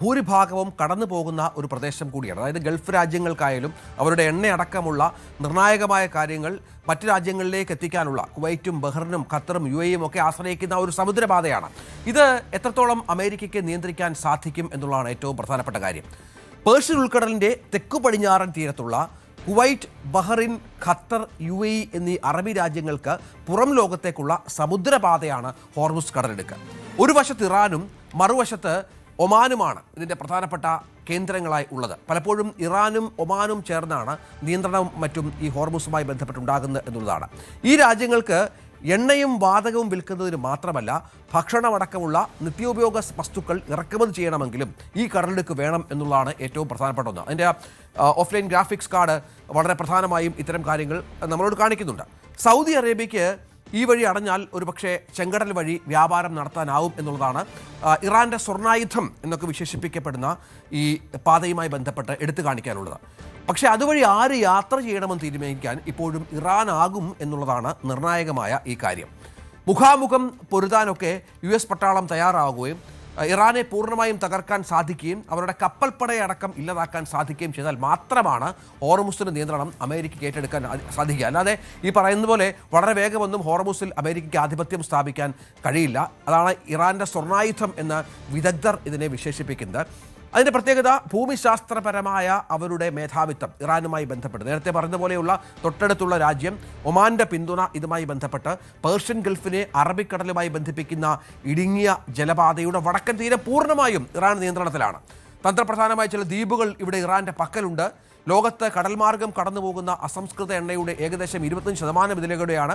ഭൂരിഭാഗവും കടന്നു പോകുന്ന ഒരു പ്രദേശം കൂടിയാണ്. അതായത് ഗൾഫ് രാജ്യങ്ങൾക്കായാലും അവരുടെ എണ്ണയടക്കമുള്ള നിർണായകമായ കാര്യങ്ങൾ മറ്റ് രാജ്യങ്ങളിലേക്ക് എത്തിക്കാനുള്ള കുവൈറ്റും ബഹ്റിനും ഖത്തറും UAE-യും ഒക്കെ ആശ്രയിക്കുന്ന ഒരു സമുദ്രപാതയാണ്. ഇത് എത്രത്തോളം അമേരിക്കയ്ക്ക് നിയന്ത്രിക്കാൻ സാധിക്കും എന്നുള്ളതാണ് ഏറ്റവും പ്രധാനപ്പെട്ട കാര്യം. പേർഷ്യൻ ഉൾക്കടലിൻ്റെ തെക്കു പടിഞ്ഞാറൻ തീരത്തുള്ള കുവൈറ്റ്, ബഹ്റിൻ, ഖത്തർ, UAE എന്നീ അറബി രാജ്യങ്ങൾക്ക് പുറം ലോകത്തേക്കുള്ള സമുദ്രപാതയാണ് ഹോർമുസ് കടലിടുക്ക്. ഒരു വശത്ത് ഇറാനും മറുവശത്ത് ഒമാനുമാണ് ഇതിൻ്റെ പ്രധാനപ്പെട്ട കേന്ദ്രങ്ങളായി ഉള്ളത്. പലപ്പോഴും ഇറാനും ഒമാനും ചേർന്നാണ് നിയന്ത്രണവും മറ്റും ഈ ഹോർമുസുമായി ബന്ധപ്പെട്ടുണ്ടാകുന്നത് എന്നുള്ളതാണ്. ഈ രാജ്യങ്ങൾക്ക് എണ്ണയും വാതകവും വിൽക്കുന്നതിന് മാത്രമല്ല ഭക്ഷണമടക്കമുള്ള നിത്യോപയോഗ വസ്തുക്കൾ ഇറക്കുമതി ചെയ്യണമെങ്കിലും ഈ കടലിടുക്ക് വേണം എന്നുള്ളതാണ് ഏറ്റവും പ്രധാനപ്പെട്ട ഒന്ന്. അതിൻ്റെ ഓഫ്ലൈൻ ഗ്രാഫിക്സ് കാർഡ് വളരെ പ്രധാനമായും ഇത്തരം കാര്യങ്ങൾ നമ്മളോട് കാണിക്കുന്നുണ്ട്. സൗദി അറേബ്യയ്ക്ക് ഈ വഴി അടഞ്ഞാൽ ഒരുപക്ഷെ ചെങ്കടൽ വഴി വ്യാപാരം നടത്താനാവും എന്നുള്ളതാണ് ഇറാന്റെ സ്വർണ്ണായുധം എന്നൊക്കെ വിശേഷിപ്പിക്കപ്പെടുന്ന ഈ പാതയുമായി ബന്ധപ്പെട്ട് എടുത്തു കാണിക്കാനുള്ളത്. പക്ഷേ അതുവഴി ആര് യാത്ര ചെയ്യണമെന്ന് തീരുമാനിക്കാൻ ഇപ്പോഴും ഇറാനാകും എന്നുള്ളതാണ് നിർണായകമായ ഈ കാര്യം. മുഖാമുഖം പൊരുതാനൊക്കെ US പട്ടാളം തയ്യാറാവുകയും ഇറാനെ പൂർണ്ണമായും തകർക്കാൻ സാധിക്കുകയും അവരുടെ കപ്പൽപ്പടയടക്കം ഇല്ലാതാക്കാൻ സാധിക്കുകയും ചെയ്താൽ മാത്രമാണ് ഹോർമുസിന്റെ നിയന്ത്രണം അമേരിക്കയ്ക്ക് ഏറ്റെടുക്കാൻ സാധിക്കുക. അല്ലാതെ ഈ പറയുന്ന പോലെ വളരെ വേഗമൊന്നും ഹോർമുസിൽ അമേരിക്കയ്ക്ക് ആധിപത്യം സ്ഥാപിക്കാൻ കഴിയില്ല. അതാണ് ഇറാന്റെ സ്വർണ്ണായുധം എന്ന് വിദഗ്ധർ ഇതിനെ വിശേഷിപ്പിക്കുന്നത്. അതിൻ്റെ പ്രത്യേകത ഭൂമിശാസ്ത്രപരമായ അവരുടെ മേധാവിത്വം ഇറാനുമായി ബന്ധപ്പെട്ട് നേരത്തെ പറഞ്ഞതുപോലെയുള്ള തൊട്ടടുത്തുള്ള രാജ്യം, ഒമാന്റെ പിന്തുണ ഇതുമായി ബന്ധപ്പെട്ട് പേർഷ്യൻ ഗൾഫിനെ അറബിക്കടലുമായി ബന്ധിപ്പിക്കുന്ന ഇടുങ്ങിയ ജലപാതയുടെ വടക്കൻ തീരം പൂർണ്ണമായും ഇറാൻ നിയന്ത്രണത്തിലാണ്. തന്ത്രപ്രധാനമായ ചില ദ്വീപുകൾ ഇവിടെ ഇറാന്റെ പക്കലുണ്ട്. ലോകത്ത് കടൽമാർഗം കടന്നുപോകുന്ന അസംസ്കൃത എണ്ണയുടെ ഏകദേശം 25% ഇതിലൂടെയാണ്.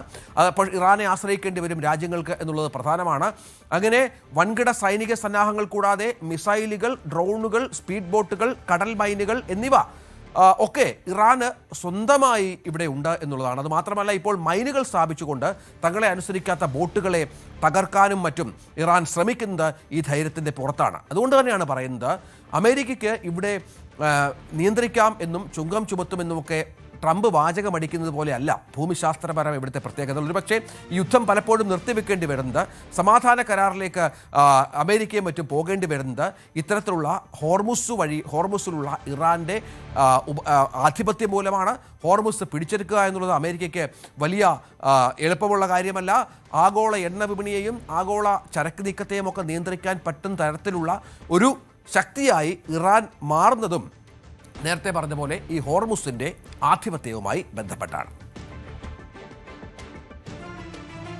അപ്പോൾ ഇറാനെ ആശ്രയിക്കേണ്ടി വരും രാജ്യങ്ങൾക്ക് എന്നുള്ളത് പ്രധാനമാണ്. അങ്ങനെ വൻകിട സൈനിക സന്നാഹങ്ങൾ കൂടാതെ മിസൈലുകൾ, ഡ്രോണുകൾ, സ്പീഡ് ബോട്ടുകൾ, കടൽ മൈനുകൾ എന്നിവ ഒക്കെ ഇറാന് സ്വന്തമായി ഇവിടെ ഉണ്ട് എന്നുള്ളതാണ്. അത് മാത്രമല്ല, ഇപ്പോൾ മൈനുകൾ സ്ഥാപിച്ചുകൊണ്ട് തങ്ങളെ അനുസരിക്കാത്ത ബോട്ടുകളെ തകർക്കാനും മറ്റും ഇറാൻ ശ്രമിക്കുന്നത് ഈ ധൈര്യത്തിൻ്റെ പുറത്താണ്. അതുകൊണ്ട് തന്നെയാണ് പറയുന്നത് അമേരിക്കയ്ക്ക് ഇവിടെ നിയന്ത്രിക്കാം എന്നും ചുങ്കം ചുമത്തുമെന്നുമൊക്കെ ട്രംപ് വാചകമടിക്കുന്നത് പോലെയല്ല ഭൂമിശാസ്ത്രപരം ഇവിടുത്തെ പ്രത്യേകത. ഒരുപക്ഷെ ഈ യുദ്ധം പലപ്പോഴും നിർത്തിവെക്കേണ്ടി വരുന്നത്, സമാധാന കരാറിലേക്ക് അമേരിക്കയും മറ്റും പോകേണ്ടി വരുന്നത് ഇത്തരത്തിലുള്ള ഹോർമുസിലുള്ള ഇറാൻ്റെ ആധിപത്യം മൂലമാണ്. ഹോർമുസ് പിടിച്ചെടുക്കുക എന്നുള്ളത് അമേരിക്കയ്ക്ക് വലിയ എളുപ്പമുള്ള കാര്യമല്ല. ആഗോള എണ്ണ വിപണിയെയും ആഗോള ചരക്ക് നീക്കത്തെയും ഒക്കെ നിയന്ത്രിക്കാൻ പറ്റുന്ന തരത്തിലുള്ള ഒരു ശക്തിയായി ഇറാൻ മാറുന്നതും നേരത്തെ പറഞ്ഞ പോലെ ഈ ഹോർമുസിന്റെ ആധിപത്യവുമായി ബന്ധപ്പെട്ടാണ്.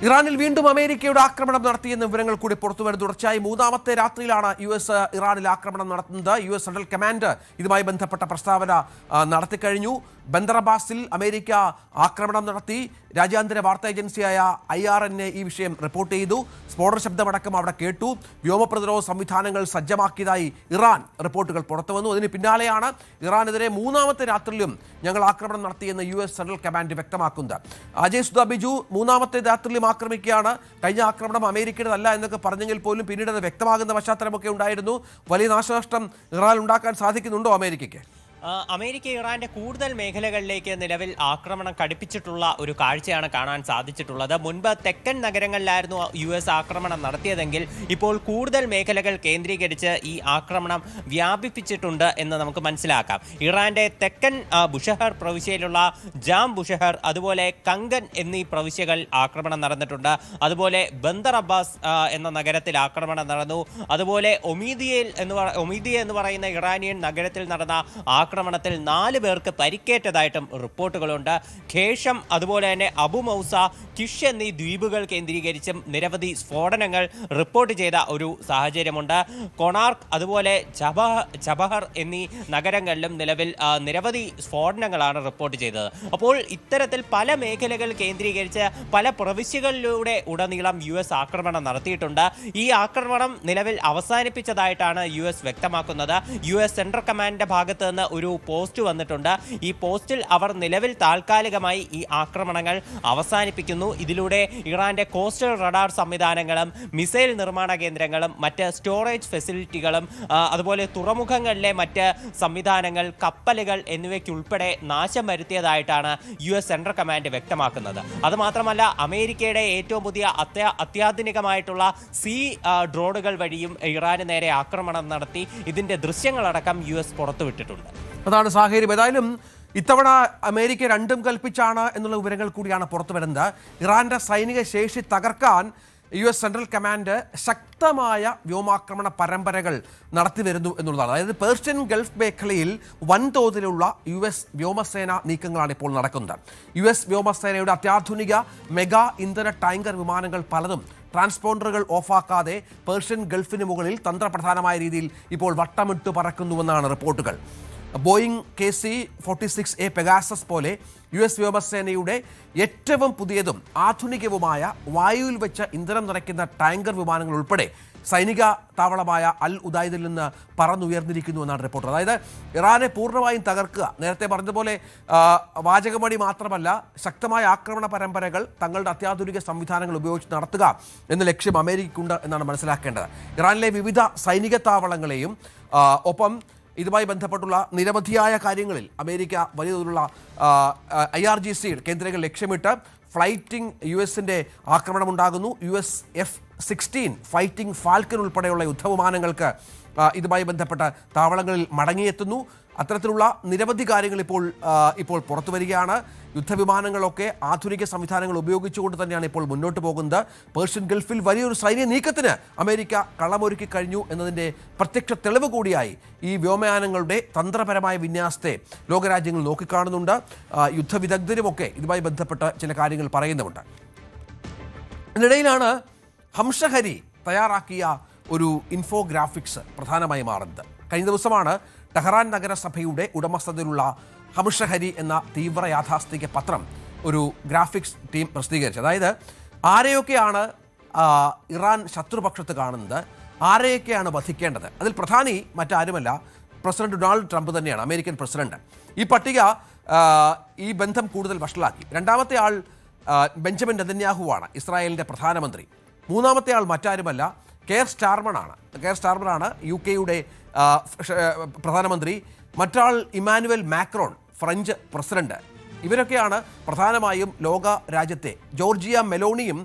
ഇറാനിൽ വീണ്ടും അമേരിക്കയുടെ ആക്രമണം നടത്തിയെന്ന വിവരങ്ങൾ കൂടി പുറത്തുവരുന്നു. തുടർച്ചയായി മൂന്നാമത്തെ രാത്രിയിലാണ് US ഇറാനിൽ ആക്രമണം നടത്തുന്നത്. US സെൻട്രൽ കമാൻഡ് ഇതുമായി ബന്ധപ്പെട്ട പ്രസ്താവന നടത്തിക്കഴിഞ്ഞു. ബന്ദർ അബ്ബാസിൽ അമേരിക്ക ആക്രമണം നടത്തി. രാജ്യാന്തര വാർത്താ ഏജൻസിയായ IRNA ഈ വിഷയം റിപ്പോർട്ട് ചെയ്തു. സ്ഫോടന ശബ്ദമടക്കം അവിടെ കേട്ടു. വ്യോമപ്രതിരോധ സംവിധാനങ്ങൾ സജ്ജമാക്കിയതായി ഇറാൻ റിപ്പോർട്ടുകൾ പുറത്തു വന്നു. അതിന് പിന്നാലെയാണ് ഇറാനെതിരെ മൂന്നാമത്തെ രാത്രിയിലും ഞങ്ങൾ ആക്രമണം നടത്തിയെന്ന് US സെൻട്രൽ കമാൻഡ് വ്യക്തമാക്കുന്നത്. അജയ് സുധ ബിജു, മൂന്നാമത്തെ രാത്രിയിലും ആക്രമിക്കുകയാണ്. കഴിഞ്ഞ ആക്രമണം അമേരിക്കയുടേതല്ല എന്നൊക്കെ പറഞ്ഞെങ്കിൽ പോലും പിന്നീട് അത് വ്യക്തമാകുന്ന പശ്ചാത്തലമൊക്കെ ഉണ്ടായിരുന്നു. വലിയ നാശനഷ്ടം ഇറാൻ ഉണ്ടാക്കാൻ സാധിക്കുന്നുണ്ടോ അമേരിക്കയ്ക്ക്? അമേരിക്ക ഇറാന്റെ കൂടുതൽ മേഖലകളിലേക്ക് നിലവിൽ ആക്രമണം കടുപ്പിച്ചിട്ടുള്ള ഒരു കാഴ്ചയാണ് കാണാൻ സാധിച്ചിട്ടുള്ളത്. മുൻപ് തെക്കൻ നഗരങ്ങളിലായിരുന്നു US ആക്രമണം നടത്തിയതെങ്കിൽ ഇപ്പോൾ കൂടുതൽ മേഖലകൾ കേന്ദ്രീകരിച്ച് ഈ ആക്രമണം വ്യാപിപ്പിച്ചിട്ടുണ്ട് എന്ന് നമുക്ക് മനസ്സിലാക്കാം. ഇറാന്റെ തെക്കൻ ബുഷഹർ പ്രവിശ്യയിലുള്ള ജാം ബുഷഹർ, അതുപോലെ കങ്കൻ എന്നീ പ്രവിശ്യകൾ ആക്രമണം നടന്നിട്ടുണ്ട്. അതുപോലെ ബന്ദർ അബ്ബാസ് എന്ന നഗരത്തിൽ ആക്രമണം നടന്നു. അതുപോലെ ഒമീദിയ എന്ന് പറയുന്ന ഇറാനിയൻ നഗരത്തിൽ നടന്ന ആക്രമണത്തിൽ 4 പേർക്ക് പരിക്കേറ്റതായിട്ടും റിപ്പോർട്ടുകളുണ്ട്. ഖേഷം, അതുപോലെ തന്നെ അബു മൗസ, കിഷ് എന്നീ ദ്വീപുകൾ കേന്ദ്രീകരിച്ചും നിരവധി സ്ഫോടനങ്ങൾ റിപ്പോർട്ട് ചെയ്ത ഒരു സാഹചര്യമുണ്ട്. കൊണാർക്ക്, അതുപോലെ ചബഹർ എന്നീ നഗരങ്ങളിലും നിലവിൽ നിരവധി സ്ഫോടനങ്ങളാണ് റിപ്പോർട്ട് ചെയ്തത്. അപ്പോൾ ഇത്തരത്തിൽ പല മേഖലകൾ കേന്ദ്രീകരിച്ച് പല പ്രവിശ്യകളിലൂടെ ഉടനീളം US ആക്രമണം നടത്തിയിട്ടുണ്ട്. ഈ ആക്രമണം നിലവിൽ അവസാനിപ്പിച്ചതായിട്ടാണ് US വ്യക്തമാക്കുന്നത്. US സെൻട്രൽ കമാൻഡിന്റെ ഭാഗത്ത് നിന്ന് ഒരു പോസ്റ്റ് വന്നിട്ടുണ്ട്. ഈ പോസ്റ്റിൽ അവർ നിലവിൽ താൽക്കാലികമായി ഈ ആക്രമണങ്ങൾ അവസാനിപ്പിക്കുന്നു. ഇതിലൂടെ ഇറാന്റെ കോസ്റ്റൽ റഡാർ സംവിധാനങ്ങളും മിസൈൽ നിർമ്മാണ കേന്ദ്രങ്ങളും മറ്റ് സ്റ്റോറേജ് ഫെസിലിറ്റികളും അതുപോലെ തുറമുഖങ്ങളിലെ മറ്റ് സംവിധാനങ്ങൾ, കപ്പലുകൾ എന്നിവയ്ക്കുൾപ്പെടെ നാശം വരുത്തിയതായിട്ടാണ് US സെൻട്രൽ കമാൻഡ് വ്യക്തമാക്കുന്നത്. അതുമാത്രമല്ല, അമേരിക്കയുടെ ഏറ്റവും പുതിയ അത്യാധുനികമായിട്ടുള്ള ഡ്രോണുകൾ വഴിയും ഇറാന് നേരെ ആക്രമണം നടത്തി. ഇതിന്റെ ദൃശ്യങ്ങളടക്കം US പുറത്തുവിട്ടിട്ടുണ്ട്. അതാണ് സാഹചര്യം. ഏതായാലും ഇത്തവണ അമേരിക്ക രണ്ടും കൽപ്പിച്ചാണ് എന്നുള്ള വിവരങ്ങൾ കൂടിയാണ് പുറത്തു വരുന്നത്. ഇറാന്റെ സൈനിക ശേഷി തകർക്കാൻ US സെൻട്രൽ കമാൻഡ് ശക്തമായ വ്യോമാക്രമണ പരമ്പരകൾ നടത്തി വരുന്നു എന്നുള്ളതാണ്. അതായത് പേർഷ്യൻ ഗൾഫ് മേഖലയിൽ വൻതോതിലുള്ള US വ്യോമസേന നീക്കങ്ങളാണ് ഇപ്പോൾ നടക്കുന്നത്. US വ്യോമസേനയുടെ അത്യാധുനിക മെഗാ ഇന്ധന ടാങ്കർ വിമാനങ്ങൾ പലതും ട്രാൻസ്പോണ്ടറുകൾ ഓഫാക്കാതെ പേർഷ്യൻ ഗൾഫിന് മുകളിൽ തന്ത്രപ്രധാനമായ രീതിയിൽ ഇപ്പോൾ വട്ടമിട്ട് പറക്കുന്നുവെന്നാണ് റിപ്പോർട്ടുകൾ. ബോയിങ് KC-46A പെഗാസസ് പോലെ US വ്യോമസേനയുടെ ഏറ്റവും പുതിയതും ആധുനികവുമായ വായുവിൽ വെച്ച് ഇന്ധനം നിറയ്ക്കുന്ന ടാങ്കർ വിമാനങ്ങൾ ഉൾപ്പെടെ സൈനിക താവളമായ അൽ ഉദൈദിൽ നിന്ന് പറന്നുയർന്നിരിക്കുന്നു എന്നാണ് റിപ്പോർട്ട്. അതായത് ഇറാനെ പൂർണ്ണമായും തകർക്കുക, നേരത്തെ പറഞ്ഞതുപോലെ വാചകമടി മാത്രമല്ല, ശക്തമായ ആക്രമണ പരമ്പരകൾ തങ്ങളുടെ അത്യാധുനിക സംവിധാനങ്ങൾ ഉപയോഗിച്ച് നടത്തുക എന്ന ലക്ഷ്യം അമേരിക്കയ്ക്കുണ്ട് എന്നാണ് മനസ്സിലാക്കേണ്ടത്. ഇറാനിലെ വിവിധ സൈനിക താവളങ്ങളെയും ഒപ്പം ഇതുമായി ബന്ധപ്പെട്ടുള്ള നിരവധിയായ കാര്യങ്ങളിൽ അമേരിക്ക വലിയ തോതിലുള്ള IRGC കേന്ദ്രങ്ങൾ ലക്ഷ്യമിട്ട് ഫ്ലൈറ്റിംഗ് US-ന്റെ ആക്രമണമുണ്ടാകുന്നു. US F-16 ഫൈറ്റിംഗ് ഫാൽക്കൺ ഉൾപ്പെടെയുള്ള യുദ്ധവിമാനങ്ങൾക്ക് ഇതുമായി ബന്ധപ്പെട്ട താവളങ്ങളിൽ മടങ്ങിയെത്തുന്നു. അത്തരത്തിലുള്ള നിരവധി കാര്യങ്ങൾ ഇപ്പോൾ പുറത്തു വരികയാണ്. യുദ്ധവിമാനങ്ങളൊക്കെ ആധുനിക സംവിധാനങ്ങൾ ഉപയോഗിച്ചുകൊണ്ട് തന്നെയാണ് ഇപ്പോൾ മുന്നോട്ട് പോകുന്നത്. പേർഷ്യൻ ഗൾഫിൽ വലിയൊരു സൈന്യ നീക്കത്തിന് അമേരിക്ക കളമൊരുക്കി കഴിഞ്ഞു എന്നതിൻ്റെ പ്രത്യക്ഷ തെളിവ് കൂടിയായി ഈ വ്യോമയാനങ്ങളുടെ തന്ത്രപരമായ വിന്യാസത്തെ ലോകരാജ്യങ്ങൾ നോക്കിക്കാണുന്നുണ്ട്. യുദ്ധവിദഗ്ധരുമൊക്കെ ഇതുമായി ബന്ധപ്പെട്ട് ചില കാര്യങ്ങൾ പറയുന്നുമുണ്ട്. ഇതിനിടയിലാണ് ഹംഷഹരി തയ്യാറാക്കിയ ഒരു ഇൻഫോഗ്രാഫിക്സ് പ്രധാനമായി മാറുന്നത്. കഴിഞ്ഞ ദിവസമാണ് ടെഹ്റാൻ നഗരസഭയുടെ ഉടമസ്ഥതയിലുള്ള ഹംഷഹരി എന്ന തീവ്ര യാഥാസ്ഥിക പത്രം ഒരു ഗ്രാഫിക്സ് ടീം പ്രസിദ്ധീകരിച്ചത്. അതായത് ആരെയൊക്കെയാണ് ഇറാൻ ശത്രുപക്ഷത്ത് കാണുന്നത്, ആരെയൊക്കെയാണ് വധിക്കേണ്ടത്. അതിൽ പ്രധാനി മറ്റാരുമല്ല, പ്രസിഡന്റ് ഡൊണാൾഡ് ട്രംപ് തന്നെയാണ്, അമേരിക്കൻ പ്രസിഡന്റ്. ഈ പട്ടിക ഈ ബന്ധം കൂടുതൽ വഷളാക്കി. രണ്ടാമത്തെ ആൾ ബെഞ്ചമിൻ നെതന്യാഹുവാണ്, ഇസ്രായേലിൻ്റെ പ്രധാനമന്ത്രി. മൂന്നാമത്തെ ആൾ മറ്റാരുമല്ല, കെയർ സ്റ്റാർമറാണ് യു കെയുടെ പ്രധാനമന്ത്രി. മറ്റാൾ ഇമാനുവൽ മാക്രോൺ, ഫ്രഞ്ച് പ്രസിഡന്റ്. ഇവരൊക്കെയാണ് പ്രധാനമായും ലോക രാജ്യത്തെ. ജോർജിയ മെലോണിയും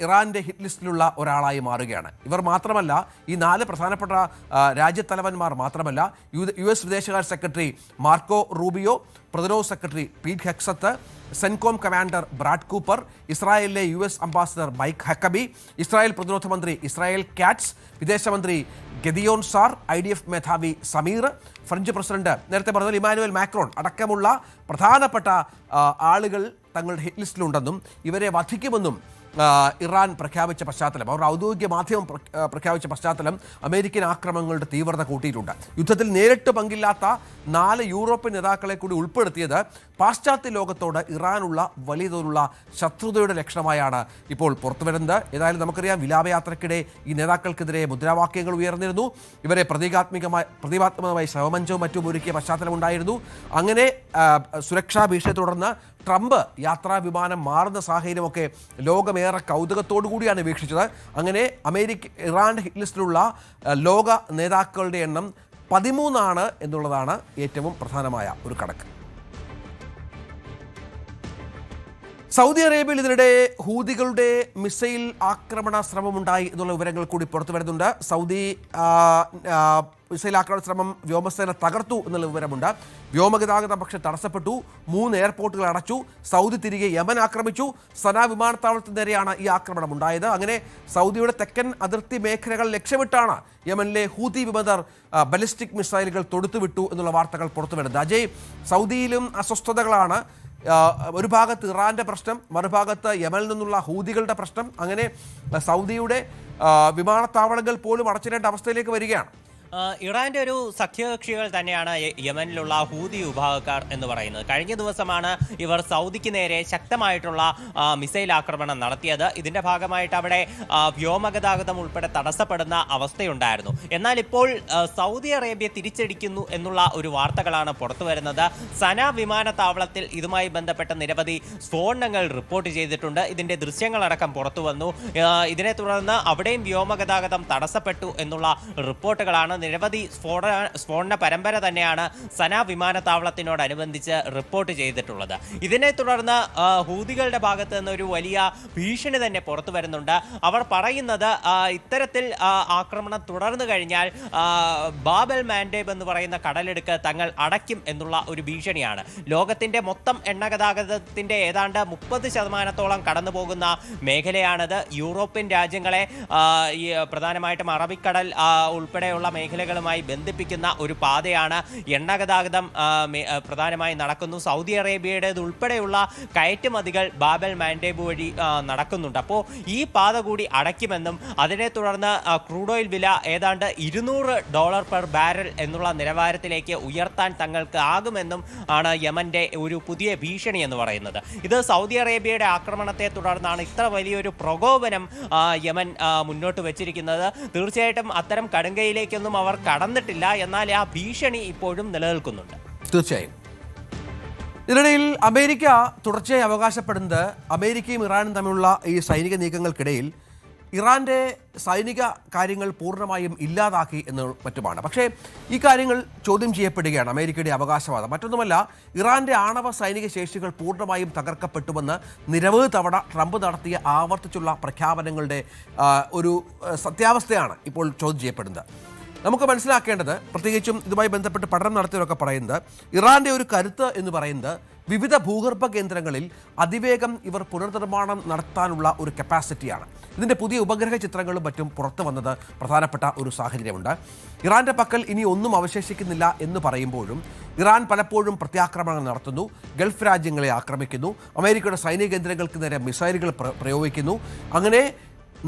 ഇറാൻ്റെ ഹിറ്റ് ലിസ്റ്റിലുള്ള ഒരാളായി മാറുകയാണ്. ഇവർ മാത്രമല്ല, ഈ 4 പ്രധാനപ്പെട്ട രാജ്യത്തലവന്മാർ മാത്രമല്ല, US വിദേശകാര്യ സെക്രട്ടറി മാർക്കോ റൂബിയോ, പ്രതിരോധ secretary Pete Hegseth, CENTCOM commander Brad Cooper, ഇസ്രായേലിലെ US ambassador Mike Huckabee, Israel പ്രതിരോധ മന്ത്രി ഇസ്രായേൽ കാറ്റ്സ്, വിദേശമന്ത്രി ഗദിയോൺ സാർ, IDF മേധാവി സമീർ, ഫ്രഞ്ച് പ്രസിഡന്റ് നേരത്തെ പറഞ്ഞ ഇമാനുവൽ മാക്രോൺ അടക്കമുള്ള പ്രധാനപ്പെട്ട ആളുകൾ തങ്ങളുടെ ഹിറ്റ് ലിസ്റ്റിലുണ്ടെന്നും ഇവരെ വധിക്കുമെന്നും ഇറാൻ പ്രഖ്യാപിച്ച പശ്ചാത്തലം, അവർ ഔദ്യോഗിക മാധ്യമം പ്രഖ്യാപിച്ച പശ്ചാത്തലം അമേരിക്കൻ ആക്രമണങ്ങളുടെ തീവ്രത കൂട്ടിയിട്ടുണ്ട്. യുദ്ധത്തിൽ നേരിട്ട് പങ്കില്ലാത്ത 4 യൂറോപ്യൻ നേതാക്കളെ കൂടി ഉൾപ്പെടുത്തിയത് പാശ്ചാത്യ ലോകത്തോട് ഇറാനുള്ള വലിയ തോതിലുള്ള ശത്രുതയുടെ ലക്ഷണമായാണ് ഇപ്പോൾ പുറത്തുവരുന്നത്. ഏതായാലും നമുക്കറിയാം, വിലാപയാത്രയ്ക്കിടെ ഈ നേതാക്കൾക്കെതിരെ മുദ്രാവാക്യങ്ങൾ ഉയർന്നിരുന്നു. ഇവരെ പ്രതീകാത്മകമായി ശവമഞ്ചവും മറ്റും ഒരുക്കിയ പശ്ചാത്തലമുണ്ടായിരുന്നു. അങ്ങനെ സുരക്ഷാ ഭീഷണിയെ തുടർന്ന് ട്രംപ് യാത്രാ വിമാനം മാറുന്ന സാഹചര്യമൊക്കെ ലോകമേറെ കൗതുകത്തോടു കൂടിയാണ് വീക്ഷിച്ചത്. അങ്ങനെ ഇറാന്റെ ഹിറ്റ് ലിസ്റ്റിലുള്ള ലോക നേതാക്കളുടെ എണ്ണം 13 എന്നുള്ളതാണ് ഏറ്റവും പ്രധാനമായ ഒരു കണക്ക്. സൗദി അറേബ്യയിൽ ഇതിനിടെ ഹൂതികളുടെ മിസൈൽ ആക്രമണ ശ്രമമുണ്ടായി എന്നുള്ള വിവരങ്ങൾ കൂടി പുറത്തു വരുന്നുണ്ട്. സൗദി മിസൈൽ ആക്രമണ ശ്രമം വ്യോമസേന തകർത്തു എന്നുള്ള വിവരമുണ്ട്. വ്യോമഗതാഗതം പക്ഷേ തടസ്സപ്പെട്ടു. 3 എയർപോർട്ടുകൾ അടച്ചു. സൗദി തിരികെ യമൻ ആക്രമിച്ചു. സന വിമാനത്താവളത്തിന് നേരെയാണ് ഈ ആക്രമണം ഉണ്ടായത്. അങ്ങനെ സൗദിയുടെ തെക്കൻ അതിർത്തി മേഖലകൾ ലക്ഷ്യമിട്ടാണ് യമനിലെ ഹൂതി വിമതർ ബലിസ്റ്റിക് മിസൈലുകൾ തൊടുത്തുവിട്ടു എന്നുള്ള വാർത്തകൾ പുറത്തു വരുന്നത്. അജയ്, സൗദിയിലും അസ്വസ്ഥതകളാണ്. ഒരു ഭാഗത്ത് ഇറാന്റെ പ്രശ്നം, മറുഭാഗത്ത് യമനിൽ നിന്നുള്ള ഹൂതികളുടെ പ്രശ്നം. അങ്ങനെ സൗദിയുടെ വിമാനത്താവളങ്ങൾ പോലും അടച്ചിടേണ്ട അവസ്ഥയിലേക്ക് വരികയാണ്. ഇറാന്റെ ഒരു സഖ്യകക്ഷികൾ തന്നെയാണ് യമനിലുള്ള ഹൂതി വിഭാഗക്കാർ എന്ന് പറയുന്നത്. കഴിഞ്ഞ ദിവസമാണ് ഇവർ സൗദിക്ക് നേരെ ശക്തമായിട്ടുള്ള മിസൈൽ ആക്രമണം നടത്തിയത്. ഇതിന്റെ ഭാഗമായിട്ട് അവിടെ വ്യോമഗതാഗതം ഉൾപ്പെടെ തടസ്സപ്പെടുന്ന അവസ്ഥയുണ്ടായിരുന്നു. എന്നാൽ ഇപ്പോൾ സൗദി അറേബ്യ തിരിച്ചടിക്കുന്നു എന്നുള്ള ഒരു വാർത്തകളാണ് പുറത്തു വരുന്നത്. സന വിമാനത്താവളത്തിൽ ഇതുമായി ബന്ധപ്പെട്ട നിരവധി സ്ഫോടനങ്ങൾ റിപ്പോർട്ട് ചെയ്തിട്ടുണ്ട്. ഇതിന്റെ ദൃശ്യങ്ങളടക്കം പുറത്തു വന്നു. ഇതിനെ തുടർന്ന് അവിടെയും വ്യോമഗതാഗതം തടസ്സപ്പെട്ടു എന്നുള്ള റിപ്പോർട്ടുകളാണ്. നിരവധി സ്ഫോടന പരമ്പര തന്നെയാണ് സന വിമാനത്താവളത്തിനോടനുബന്ധിച്ച് റിപ്പോർട്ട് ചെയ്തിട്ടുള്ളത്. ഇതിനെ തുടർന്ന് ഹൂതികളുടെ ഭാഗത്ത് നിന്ന് ഒരു വലിയ ഭീഷണി തന്നെ പുറത്തു വരുന്നുണ്ട്. അവർ പറയുന്നത് ഇത്തരത്തിൽ ആക്രമണം തുടർന്നു കഴിഞ്ഞാൽ ബാബൽ മാൻഡേബ് എന്ന് പറയുന്ന കടലെടുക്ക് തങ്ങൾ അടയ്ക്കും എന്നുള്ള ഒരു ഭീഷണിയാണ്. ലോകത്തിന്റെ മൊത്തം എണ്ണ ഗതാഗതത്തിന്റെ ഏതാണ്ട് 30% കടന്നു പോകുന്ന മേഖലയാണിത്. യൂറോപ്യൻ രാജ്യങ്ങളെ പ്രധാനമായിട്ടും അറബിക്കടൽ ഉൾപ്പെടെയുള്ള മേഖലകളുമായി ബന്ധിപ്പിക്കുന്ന ഒരു പാതയാണ്. എണ്ണ ഗതാഗതം പ്രധാനമായി നടക്കുന്നു. സൗദി അറേബ്യയുടേത് ഉൾപ്പെടെയുള്ള കയറ്റുമതികൾ ബാബൽ മാൻഡേബ് വഴി നടക്കുന്നുണ്ട്. അപ്പോൾ ഈ പാത കൂടി അടയ്ക്കുമെന്നും അതിനെ തുടർന്ന് ക്രൂഡ് ഓയിൽ വില ഏതാണ്ട് $200 പെർ ബാരൽ എന്നുള്ള നിലവാരത്തിലേക്ക് ഉയർത്താൻ തങ്ങൾക്ക് ആകുമെന്നും ആണ് യമന്റെ ഒരു പുതിയ ഭീഷണി എന്ന് പറയുന്നത്. ഇത് സൗദി അറേബ്യയുടെ ആക്രമണത്തെ തുടർന്നാണ് ഇത്ര വലിയൊരു പ്രകോപനം യമൻ മുന്നോട്ട് വെച്ചിരിക്കുന്നത്. തീർച്ചയായിട്ടും അത്തരം കടുങ്കയിലേക്കൊന്നും അവർ കടന്നിട്ടില്ല. എന്നാൽ ആ ഭീഷണി ഇപ്പോഴും നിലനിൽക്കുന്നുണ്ട്. തീർച്ചയായും. ഇതിനിടയിൽ അമേരിക്ക തുടർച്ചയായി അവകാശപ്പെടുന്നത് അമേരിക്കയും ഇറാനും തമ്മിലുള്ള ഈ സൈനിക നീക്കങ്ങൾക്കിടയിൽ ഇറാന്റെ സൈനിക കാര്യങ്ങൾ പൂർണ്ണമായും ഇല്ലാതാക്കി എന്ന് മറ്റുമാണ്. പക്ഷേ ഈ കാര്യങ്ങൾ ചോദ്യം ചെയ്യപ്പെടുകയാണ്, അമേരിക്കയുടെ അവകാശവാദം. മറ്റൊന്നുമല്ല, ഇറാന്റെ ആണവ സൈനിക ശേഷികൾ പൂർണ്ണമായും തകർക്കപ്പെട്ടുവെന്ന് നിരവധി തവണ ട്രംപ് നടത്തിയ ആവർത്തിച്ചുള്ള പ്രഖ്യാപനങ്ങളുടെ ഒരു സത്യാവസ്ഥയാണ് ഇപ്പോൾ ചോദ്യം ചെയ്യപ്പെടുന്നത്. നമുക്ക് മനസ്സിലാക്കേണ്ടത്, പ്രത്യേകിച്ചും ഇതുമായി ബന്ധപ്പെട്ട് പഠനം നടത്തിയവരൊക്കെ പറയുന്നത്, ഇറാന്റെ ഒരു കരുത്ത് എന്ന് പറയുന്നത് വിവിധ ഭൂഗർഭ കേന്ദ്രങ്ങളിൽ അതിവേഗം ഇവർ പുനർനിർമ്മാണം നടത്താനുള്ള ഒരു കപ്പാസിറ്റിയാണ്. ഇതിൻ്റെ പുതിയ ഉപഗ്രഹ ചിത്രങ്ങളും മറ്റും പുറത്തു വന്നത് പ്രധാനപ്പെട്ട ഒരു സാഹചര്യമുണ്ട്. ഇറാന്റെ പക്കൽ ഇനി ഒന്നും അവശേഷിക്കുന്നില്ല എന്ന് പറയുമ്പോഴും ഇറാൻ പലപ്പോഴും പ്രത്യാക്രമണങ്ങൾ നടത്തുന്നു, ഗൾഫ് രാജ്യങ്ങളെ ആക്രമിക്കുന്നു, അമേരിക്കയുടെ സൈനിക കേന്ദ്രങ്ങൾക്ക് നേരെ മിസൈലുകൾ പ്രയോഗിക്കുന്നു. അങ്ങനെ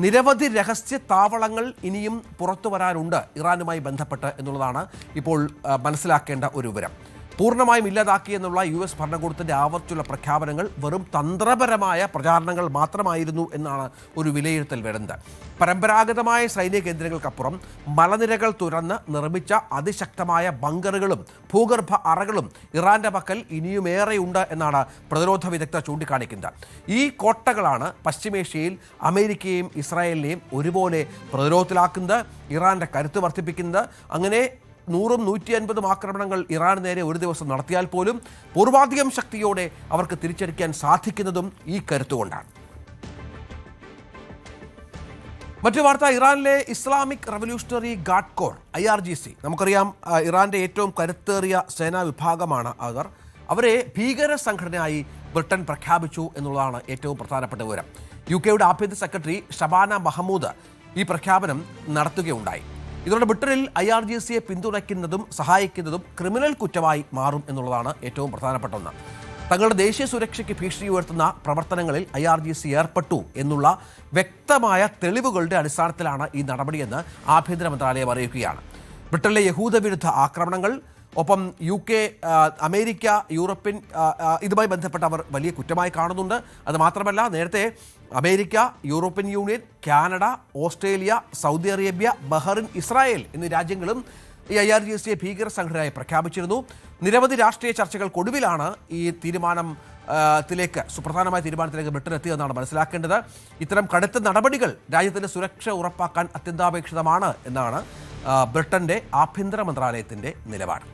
നിരവധി രഹസ്യ താവളങ്ങൾ ഇനിയും പുറത്തു വരാനുണ്ട് ഇറാനുമായി ബന്ധപ്പെട്ട് എന്നുള്ളതാണ് ഇപ്പോൾ മനസ്സിലാക്കേണ്ട ഒരു വിവരം. പൂർണ്ണമായും ഇല്ലാതാക്കിയെന്നുള്ള US ഭരണകൂടത്തിൻ്റെ ആവർത്തിച്ചുള്ള പ്രഖ്യാപനങ്ങൾ വെറും തന്ത്രപരമായ പ്രചാരണങ്ങൾ മാത്രമായിരുന്നു എന്നാണ് ഒരു വിലയിരുത്തൽ വരുന്നത്. പരമ്പരാഗതമായ സൈനിക കേന്ദ്രങ്ങൾക്കപ്പുറം മലനിരകൾ തുറന്ന് നിർമ്മിച്ച അതിശക്തമായ ബങ്കറുകളും ഭൂഗർഭ അറകളും ഇറാന്റെ പക്കൽ ഇനിയുമേറെയുണ്ട് എന്നാണ് പ്രതിരോധ വിദഗ്ധർ ചൂണ്ടിക്കാണിക്കുന്നത്. ഈ കോട്ടകളാണ് പശ്ചിമേഷ്യയിൽ അമേരിക്കയെയും ഇസ്രായേലിനെയും ഒരുപോലെ പ്രതിരോധത്തിലാക്കുന്നത്, ഇറാന്റെ കരുത്ത് വർദ്ധിപ്പിക്കുന്നത്. അങ്ങനെ 100-150 ആക്രമണങ്ങൾ ഇറാന് നേരെ ഒരു ദിവസം നടത്തിയാൽ പോലും പൂർവാധികം ശക്തിയോടെ അവർക്ക് തിരിച്ചടിക്കാൻ സാധിക്കുന്നതും ഈ കരുത്തുകൊണ്ടാണ്. മറ്റു വാർത്ത, ഇറാനിലെ Islamic revolutionary guard core IRGC, നമുക്കറിയാം ഇറാന്റെ ഏറ്റവും കരുത്തേറിയ സേനാ വിഭാഗമാണ് അവരെ ഭീകര സംഘടനയായി ബ്രിട്ടൻ പ്രഖ്യാപിച്ചു എന്നുള്ളതാണ് ഏറ്റവും പ്രധാനപ്പെട്ട വിവരം. UK ആഭ്യന്തര സെക്രട്ടറി ഷബാന മഹമ്മൂദ് ഈ പ്രഖ്യാപനം നടത്തുകയുണ്ടായി. ഇതോടെ ബ്രിട്ടനിൽ IRGCയെ പിന്തുണയ്ക്കുന്നതും സഹായിക്കുന്നതും ക്രിമിനൽ കുറ്റമായി മാറും എന്നുള്ളതാണ് ഏറ്റവും പ്രധാനപ്പെട്ട ഒന്ന്. തങ്ങളുടെ ദേശീയ സുരക്ഷയ്ക്ക് ഭീഷണി ഉയർത്തുന്ന പ്രവർത്തനങ്ങളിൽ IRGC ഏർപ്പെട്ടു എന്നുള്ള വ്യക്തമായ തെളിവുകളുടെ അടിസ്ഥാനത്തിലാണ് ഈ നടപടിയെന്ന് ആഭ്യന്തര മന്ത്രാലയം അറിയിക്കുകയാണ്. ബ്രിട്ടനിലെ യഹൂദ വിരുദ്ധ ആക്രമണങ്ങൾ, ഒപ്പം UK, അമേരിക്ക, യൂറോപ്യൻ ഇതുമായി ബന്ധപ്പെട്ട് അവർ വലിയ കുറ്റമായി കാണുന്നുണ്ട്. അത് മാത്രമല്ല, നേരത്തെ America, European union, Canada, Australia, Saudi Arabia, Bahrain, Israel എന്നീ രാജ്യങ്ങളും ഈ IRGCയെ ഭീകര സംഘടനയായി പ്രഖ്യാപിച്ചിരുന്നു. നിരവധി രാഷ്ട്രീയ ചർച്ചകൾക്കൊടുവിലാണ് ഈ സുപ്രധാനമായ തീരുമാനത്തിലേക്ക് ബ്രിട്ടൻ എത്തിയതെന്നാണ് മനസ്സിലാക്കേണ്ടത്. ഇത്തരം കടുത്ത നടപടികൾ രാജ്യത്തിൻ്റെ സുരക്ഷ ഉറപ്പാക്കാൻ അത്യന്താപേക്ഷിതമാണ് എന്നാണ് ബ്രിട്ടന്റെ ആഭ്യന്തര മന്ത്രാലയത്തിൻ്റെ നിലപാട്.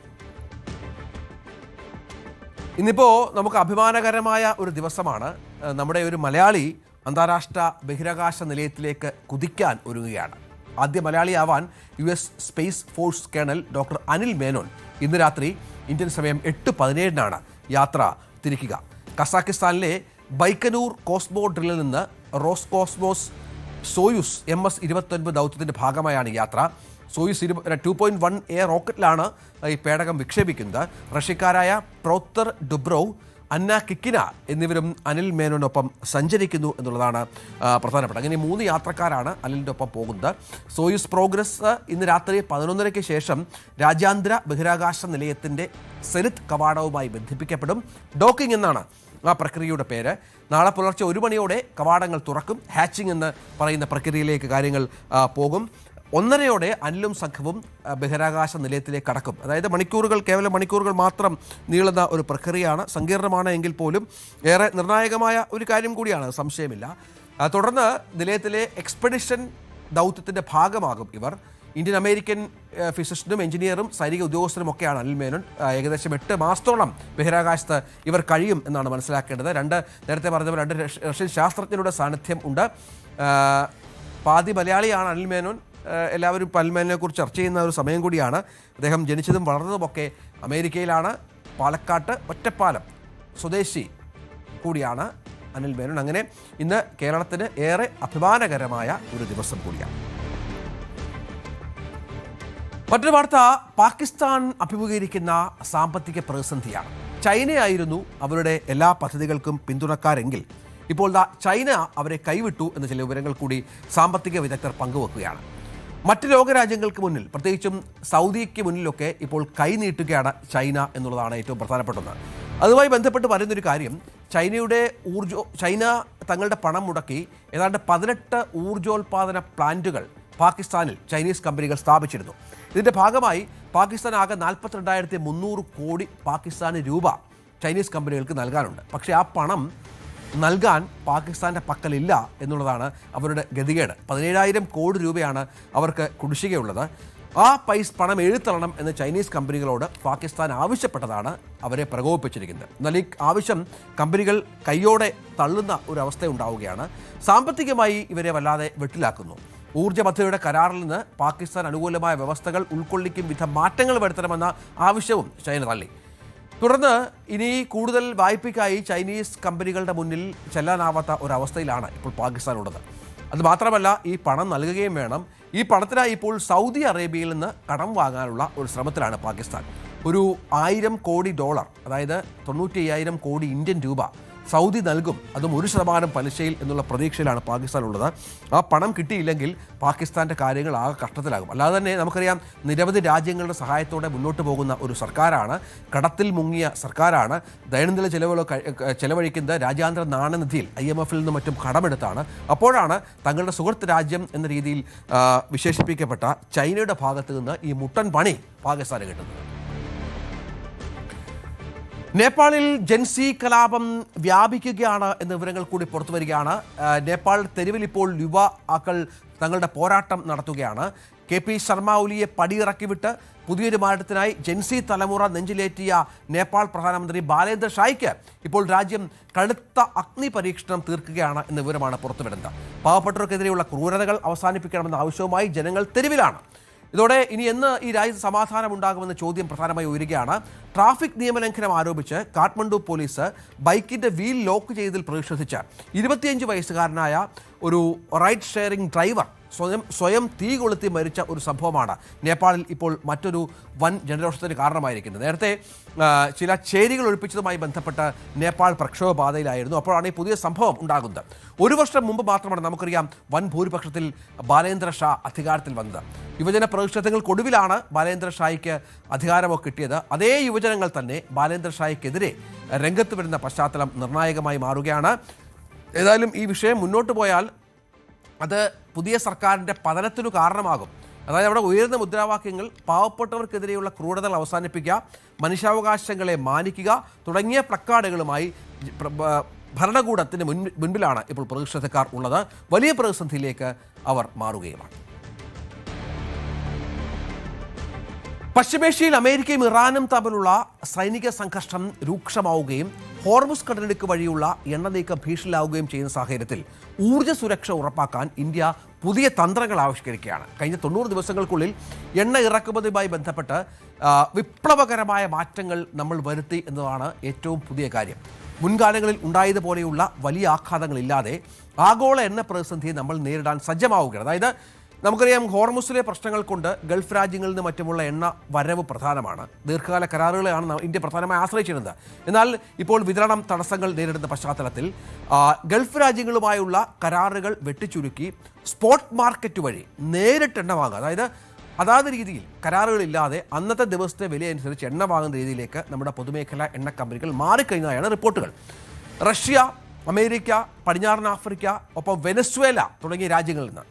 ഇന്നിപ്പോൾ നമുക്ക് അഭിമാനകരമായ ഒരു ദിവസമാണ്. നമ്മുടെ ഒരു മലയാളി അന്താരാഷ്ട്ര ബഹിരാകാശ നിലയത്തിലേക്ക് കുതിക്കാൻ ഒരുങ്ങുകയാണ്. ആദ്യ മലയാളിയാവാൻ US space force colonel doctor Anil Menon ഇന്ന് രാത്രി ഇന്ത്യൻ സമയം 8:17 യാത്ര തിരിക്കുക. കസാഖിസ്ഥാനിലെ ബൈക്കനൂർ കോസ്മോഡ്രിലിൽ നിന്ന് റോസ്കോസ്മോസ് സോയുസ് MS-29 ദൗത്യത്തിൻ്റെ ഭാഗമായാണ് യാത്ര. സോയുസ് 2.1A റോക്കറ്റിലാണ് ഈ പേടകം വിക്ഷേപിക്കുന്നത്. റഷ്യക്കാരായ പ്രോത്തർ ഡുബ്രോവ്, അന്ന കിക്കിന എന്നിവരും അനിൽ മേനോനൊപ്പം സഞ്ചരിക്കുന്നു എന്നുള്ളതാണ് പ്രധാനപ്പെട്ട. അങ്ങനെ 3 യാത്രക്കാരാണ് അനിലിൻ്റെ ഒപ്പം പോകുന്നത്. സോയുസ് പ്രോഗ്രസ് ഇന്ന് രാത്രി 11:30 ശേഷം രാജ്യാന്തര ബഹിരാകാശ നിലയത്തിൻ്റെ സെനിത് കവാടവുമായി ബന്ധിപ്പിക്കപ്പെടും. ഡോക്കിംഗ് എന്നാണ് ആ പ്രക്രിയയുടെ പേര്. നാളെ പുലർച്ചെ 1 മണിയോടെ കവാടങ്ങൾ തുറക്കും. ഹാച്ചിങ് എന്ന് പറയുന്ന പ്രക്രിയയിലേക്ക് കാര്യങ്ങൾ പോകും. 1:30 അനിലും സംഘവും ബഹിരാകാശ നിലയത്തിലേക്ക് കടക്കും. അതായത് കേവലം മണിക്കൂറുകൾ മാത്രം നീളുന്ന ഒരു പ്രക്രിയയാണ്. സങ്കീർണമാണ് എങ്കിൽ പോലും ഏറെ നിർണായകമായ ഒരു കാര്യം കൂടിയാണ്, സംശയമില്ല. തുടർന്ന് നിലയത്തിലെ എക്സ്പെഡിഷൻ ദൗത്യത്തിൻ്റെ ഭാഗമാകും ഇവർ. ഇന്ത്യൻ അമേരിക്കൻ ഫിസിസ്റ്റും എഞ്ചിനീയറും സൈനിക ഉദ്യോഗസ്ഥരുമൊക്കെയാണ് അനിൽ മേനോൻ. ഏകദേശം 8 മാസത്തോളം ബഹിരാകാശത്ത് ഇവർ കഴിയും എന്നാണ് മനസ്സിലാക്കേണ്ടത്. നേരത്തെ പറഞ്ഞ 2 റഷ്യൻ ശാസ്ത്രജ്ഞരുടെ സാന്നിധ്യം ഉണ്ട്. പാതി മലയാളിയാണ് അനിൽ മേനോൻ. എല്ലാവരും അനിൽ മേനോനെ കുറിച്ച് ചർച്ച ചെയ്യുന്ന ഒരു സമയം കൂടിയാണ്. അദ്ദേഹം ജനിച്ചതും വളർന്നതുമൊക്കെ അമേരിക്കയിലാണ്. പാലക്കാട്ട് ഒറ്റപ്പാലം സ്വദേശി കൂടിയാണ് അനിൽ മേനോൻ. അങ്ങനെ ഇന്ന് കേരളത്തിന് ഏറെ അഭിമാനകരമായ ഒരു ദിവസം കൂടിയാണ്. മറ്റൊരു വാർത്ത, പാകിസ്ഥാൻ അഭിമുഖീകരിക്കുന്ന സാമ്പത്തിക പ്രതിസന്ധിയാണ്. ചൈനയായിരുന്നു അവരുടെ എല്ലാ പദ്ധതികൾക്കും പിന്തുണക്കാരെങ്കിൽ ഇപ്പോൾ ചൈന അവരെ കൈവിട്ടു എന്ന ചില വിവരങ്ങൾ കൂടി സാമ്പത്തിക വിദഗ്ധർ പങ്കുവെക്കുകയാണ്. മറ്റ് ലോകരാജ്യങ്ങൾക്ക് മുന്നിൽ, പ്രത്യേകിച്ചും സൗദിക്ക് മുന്നിലൊക്കെ ഇപ്പോൾ കൈനീട്ടുകയാണ് ചൈന എന്നുള്ളതാണ് ഏറ്റവും പ്രധാനപ്പെട്ടത്. അതുമായി ബന്ധപ്പെട്ട് പറയുന്നൊരു കാര്യം, ചൈന തങ്ങളുടെ പണം മുടക്കി ഏതാണ്ട് 18 ഊർജോൽപാദന പ്ലാന്റുകൾ പാകിസ്ഥാനിൽ ചൈനീസ് കമ്പനികൾ സ്ഥാപിച്ചിരുന്നു. ഇതിൻ്റെ ഭാഗമായി പാകിസ്ഥാൻ ആകെ 42,300 കോടി പാകിസ്ഥാനി രൂപ ചൈനീസ് കമ്പനികൾക്ക് നൽകാനുണ്ട്. പക്ഷേ ആ പണം നൽകാൻ പാകിസ്ഥാൻ്റെ പക്കലില്ല എന്നുള്ളതാണ് അവരുടെ ഗതികേട്. 17,000 കോടി രൂപയാണ് അവർക്ക് കുടിശ്ശികയുള്ളത്. ആ പണം എഴുത്തള്ളണം എന്ന് ചൈനീസ് കമ്പനികളോട് പാകിസ്ഥാൻ ആവശ്യപ്പെട്ടതാണ് അവരെ പ്രകോപിപ്പിച്ചിരിക്കുന്നത്. എന്നാൽ ഈ ആവശ്യം കമ്പനികൾ കൈയോടെ തള്ളുന്ന ഒരു അവസ്ഥ ഉണ്ടാവുകയാണ്. സാമ്പത്തികമായി ഇവരെ വല്ലാതെ വെട്ടിലാക്കുന്നു. ഊർജ്ജ പദ്ധതിയുടെ കരാറിൽ നിന്ന് പാകിസ്ഥാൻ അനുകൂലമായ വ്യവസ്ഥകൾ ഉൾക്കൊള്ളിക്കും വിധം മാറ്റങ്ങൾ വരുത്തണമെന്ന ആവശ്യവും ചൈന തള്ളി. തുടർന്ന് ഇനി കൂടുതൽ വായ്പയ്ക്കായി ചൈനീസ് കമ്പനികളുടെ മുന്നിൽ ചെല്ലാനാവാത്ത ഒരവസ്ഥയിലാണ് ഇപ്പോൾ പാകിസ്ഥാൻ ഉള്ളത്. അത് മാത്രമല്ല, ഈ പണം നൽകുകയും വേണം. ഈ പണത്തിനായി ഇപ്പോൾ സൗദി അറേബ്യയിൽ നിന്ന് കടം വാങ്ങാനുള്ള ഒരു ശ്രമത്തിലാണ് പാകിസ്ഥാൻ. ഒരു $1000 കോടി, അതായത് 95,000 കോടി ഇന്ത്യൻ രൂപ സൗദി നൽകും, അതും 1% പലിശയിൽ എന്നുള്ള പ്രതീക്ഷയിലാണ് പാകിസ്ഥാൻ ഉള്ളത്. ആ പണം കിട്ടിയില്ലെങ്കിൽ പാകിസ്ഥാൻ്റെ കാര്യങ്ങൾ ആകെ കഷ്ടത്തിലാകും. അല്ലാതെ തന്നെ നമുക്കറിയാം, നിരവധി രാജ്യങ്ങളുടെ സഹായത്തോടെ മുന്നോട്ട് പോകുന്ന ഒരു സർക്കാരാണ്, കടത്തിൽ മുങ്ങിയ സർക്കാരാണ്. ദൈനംദിന ചെലവഴിക്കുന്നത് രാജ്യാന്തര നാണയനിധിയിൽ IMF നിന്നും മറ്റും കടമെടുത്താണ്. അപ്പോഴാണ് തങ്ങളുടെ സുഹൃത്ത് രാജ്യം എന്ന രീതിയിൽ വിശേഷിപ്പിക്കപ്പെട്ട ചൈനയുടെ ഭാഗത്ത് നിന്ന് ഈ മുട്ടൻ പണി പാകിസ്ഥാന് കിട്ടുന്നത്. നേപ്പാളിൽ ജൻസി കലാപം വ്യാപിക്കുകയാണ് എന്ന വിവരങ്ങൾ കൂടി പുറത്തു വരികയാണ്. നേപ്പാൾ തെരുവിൽ ഇപ്പോൾ യുവാക്കൾ തങ്ങളുടെ പോരാട്ടം നടത്തുകയാണ്. KP ശർമ്മ ഒലിയെ പടിയിറക്കിവിട്ട് പുതിയൊരു മാറ്റത്തിനായി ജൻസി തലമുറ നെഞ്ചിലേറ്റിയ നേപ്പാൾ പ്രധാനമന്ത്രി ബാലേന്ദ്ര ഷായ്ക്ക് ഇപ്പോൾ രാജ്യം കടുത്ത അഗ്നി പരീക്ഷണം തീർക്കുകയാണ് എന്ന വിവരമാണ് പുറത്തുവരുന്നത്. പാവപ്പെട്ടവർക്കെതിരെയുള്ള ക്രൂരതകൾ അവസാനിപ്പിക്കണമെന്ന ആവശ്യവുമായി ജനങ്ങൾ തെരുവിലാണ്. ഇതോടെ ഇനി എന്ന് ഈ രാജ്യത്ത് സമാധാനം ഉണ്ടാകുമെന്ന ചോദ്യം പ്രധാനമായി ഉയരുകയാണ്. ട്രാഫിക് നിയമലംഘനം ആരോപിച്ച് കാഠ്മണ്ഡു പോലീസ് ബൈക്കിന്റെ വീൽ ലോക്ക് ചെയ്തതിൽ പ്രതിഷേധിച്ച് 25 വയസ്സുകാരനായ ഒരു റൈഡ് ഷെയറിംഗ് ഡ്രൈവർ സ്വയം തീ കൊളുത്തി മരിച്ച ഒരു സംഭവമാണ് നേപ്പാളിൽ ഇപ്പോൾ മറ്റൊരു വൻ ജനരോഷത്തിന് കാരണമായിരിക്കുന്നത്. നേരത്തെ ചില ചേരികൾ ഒഴിപ്പിച്ചതുമായി ബന്ധപ്പെട്ട് നേപ്പാൾ പ്രക്ഷോഭപാതയിലായിരുന്നു. അപ്പോഴാണ് ഈ പുതിയ സംഭവം ഉണ്ടാകുന്നത്. 1 വർഷം മുമ്പ് മാത്രമാണ് നമുക്കറിയാം വൻ ഭൂരിപക്ഷത്തിൽ ബാലേന്ദ്ര ഷാ അധികാരത്തിൽ വന്നത്. യുവജന പ്രതിഷേധങ്ങൾക്കൊടുവിലാണ് ബാലേന്ദ്ര ഷായ്ക്ക് അധികാരമൊക്കെ കിട്ടിയത്. അതേ യുവജനങ്ങൾ തന്നെ ബാലേന്ദ്ര ഷായ്ക്കെതിരെ രംഗത്ത് വരുന്ന പശ്ചാത്തലം നിർണായകമായി മാറുകയാണ്. ഏതായാലും ഈ വിഷയം മുന്നോട്ട് പോയാൽ അത് പുതിയ സർക്കാരിൻ്റെ പതനത്തിനു കാരണമാകും. അതായത് അവിടെ ഉയർന്ന മുദ്രാവാക്യങ്ങൾ പാവപ്പെട്ടവർക്കെതിരെയുള്ള ക്രൂരതകൾ അവസാനിപ്പിക്കുക, മനുഷ്യാവകാശങ്ങളെ മാനിക്കുക തുടങ്ങിയ പ്ലക്കാർഡുകളുമായി ഭരണകൂടത്തിന് മുൻപിലാണ് ഇപ്പോൾ പ്രതിഷേധക്കാർ ഉള്ളത്. വലിയ പ്രതിസന്ധിയിലേക്ക് അവർ മാറുകയുമാണ്. പശ്ചിമേഷ്യയിൽ അമേരിക്കയും ഇറാനും തമ്മിലുള്ള സൈനിക സംഘർഷം രൂക്ഷമാവുകയും ഹോർമുസ് കടലിടുക്ക് വഴിയുള്ള എണ്ണ നീക്കം ഭീഷണിയിലാവുകയും ചെയ്യുന്ന സാഹചര്യത്തിൽ ഊർജ്ജ സുരക്ഷ ഉറപ്പാക്കാൻ ഇന്ത്യ പുതിയ തന്ത്രങ്ങൾ ആവിഷ്കരിക്കുകയാണ്. കഴിഞ്ഞ 90 ദിവസങ്ങൾക്കുള്ളിൽ എണ്ണ ഇറക്കുമതിയുമായി ബന്ധപ്പെട്ട് വിപ്ലവകരമായ മാറ്റങ്ങൾ നമ്മൾ വരുത്തി എന്നതാണ് ഏറ്റവും പുതിയ കാര്യം. മുൻകാലങ്ങളിൽ ഉണ്ടായതുപോലെയുള്ള വലിയ ആഘാതങ്ങളില്ലാതെ ആഗോള എണ്ണ പ്രതിസന്ധിയെ നമ്മൾ നേരിടാൻ സജ്ജമാവുകയാണ്. അതായത് നമുക്കറിയാം, ഹോർമുസിലെ പ്രശ്നങ്ങൾ കൊണ്ട് ഗൾഫ് രാജ്യങ്ങളിൽ നിന്ന് മറ്റുമുള്ള എണ്ണ വരവ് പ്രധാനമാണ്. ദീർഘകാല കരാറുകളെയാണ് ഇന്ത്യ പ്രധാനമായി ആശ്രയിച്ചിരുന്നത്. എന്നാൽ ഇപ്പോൾ വിതരണം തടസ്സങ്ങൾ നേരിടുന്ന പശ്ചാത്തലത്തിൽ ഗൾഫ് രാജ്യങ്ങളുമായുള്ള കരാറുകൾ വെട്ടിച്ചുരുക്കി സ്പോട്ട് മാർക്കറ്റ് വഴി നേരിട്ട് എണ്ണ വാങ്ങുക, അതായത് അതാത് രീതിയിൽ കരാറുകളില്ലാതെ അന്നത്തെ ദിവസത്തെ വിലയനുസരിച്ച് എണ്ണ വാങ്ങുന്ന രീതിയിലേക്ക് നമ്മുടെ പൊതുമേഖലാ എണ്ണ കമ്പനികൾ മാറിക്കഴിഞ്ഞാണ് റിപ്പോർട്ടുകൾ. റഷ്യ, അമേരിക്ക, പടിഞ്ഞാറൻ ആഫ്രിക്ക, ഒപ്പം വെനസ്വേല തുടങ്ങിയ രാജ്യങ്ങളിൽ നിന്ന്,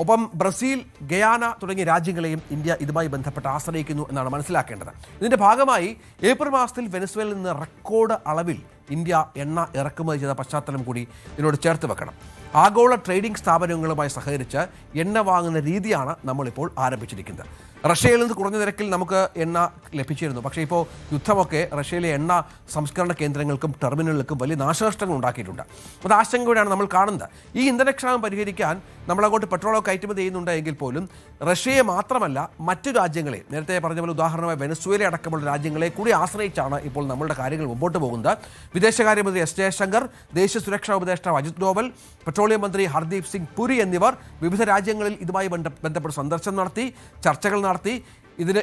ഒപ്പം ബ്രസീൽ, ഗയാന തുടങ്ങിയ രാജ്യങ്ങളെയും ഇന്ത്യ ഇതുമായി ബന്ധപ്പെട്ട് ആശ്രയിക്കുന്നു എന്നാണ് മനസ്സിലാക്കേണ്ടത്. ഇതിൻ്റെ ഭാഗമായി ഏപ്രിൽ മാസത്തിൽ വെനസ്വേലയിൽ നിന്ന് റെക്കോർഡ് അളവിൽ ഇന്ത്യ എണ്ണ ഇറക്കുമതി ചെയ്ത പശ്ചാത്തലം കൂടി ഇതിനോട് ചേർത്ത് വെക്കണം. ആഗോള ട്രേഡിംഗ് സ്ഥാപനങ്ങളുമായി സഹകരിച്ച് എണ്ണ വാങ്ങുന്ന രീതിയാണ് നമ്മളിപ്പോൾ ആരംഭിച്ചിരിക്കുന്നത്. റഷ്യയിൽ നിന്ന് കുറഞ്ഞ നിരക്കിൽ നമുക്ക് എണ്ണ ലഭിച്ചിരുന്നു. പക്ഷേ ഇപ്പോൾ യുദ്ധമൊക്കെ റഷ്യയിലെ എണ്ണ സംസ്കരണ കേന്ദ്രങ്ങൾക്കും ടെർമിനലുകൾക്കും വലിയ നാശനഷ്ടങ്ങൾ ഉണ്ടാക്കിയിട്ടുണ്ട്. അത് ആശങ്കയോടെയാണ് നമ്മൾ കാണുന്നത്. ഈ ഇന്ധനക്ഷാമം പരിഹരിക്കാൻ നമ്മളങ്ങോട്ട് പെട്രോളൊക്കെ കയറ്റുമതി ചെയ്യുന്നുണ്ട് എങ്കിൽ പോലും റഷ്യയെ മാത്രമല്ല മറ്റു രാജ്യങ്ങളെ, നേരത്തെ പറഞ്ഞ പോലെ ഉദാഹരണമായി വെനസ്വേല അടക്കമുള്ള രാജ്യങ്ങളെ കൂടി ആശ്രയിച്ചാണ് ഇപ്പോൾ നമ്മളുടെ കാര്യങ്ങൾ മുമ്പോട്ട് പോകുന്നത്. വിദേശകാര്യമന്ത്രി S ജയശങ്കർ, ദേശീയ സുരക്ഷാ ഉപദേഷ്ടാവ് അജിത് ഡോവൽ, പെട്രോളിയം മന്ത്രി ഹർദീപ് സിംഗ് പുരി എന്നിവർ വിവിധ രാജ്യങ്ങളിൽ ഇതുമായി ബന്ധപ്പെട്ട് സന്ദർശനം നടത്തി, ചർച്ചകൾ നടത്തി.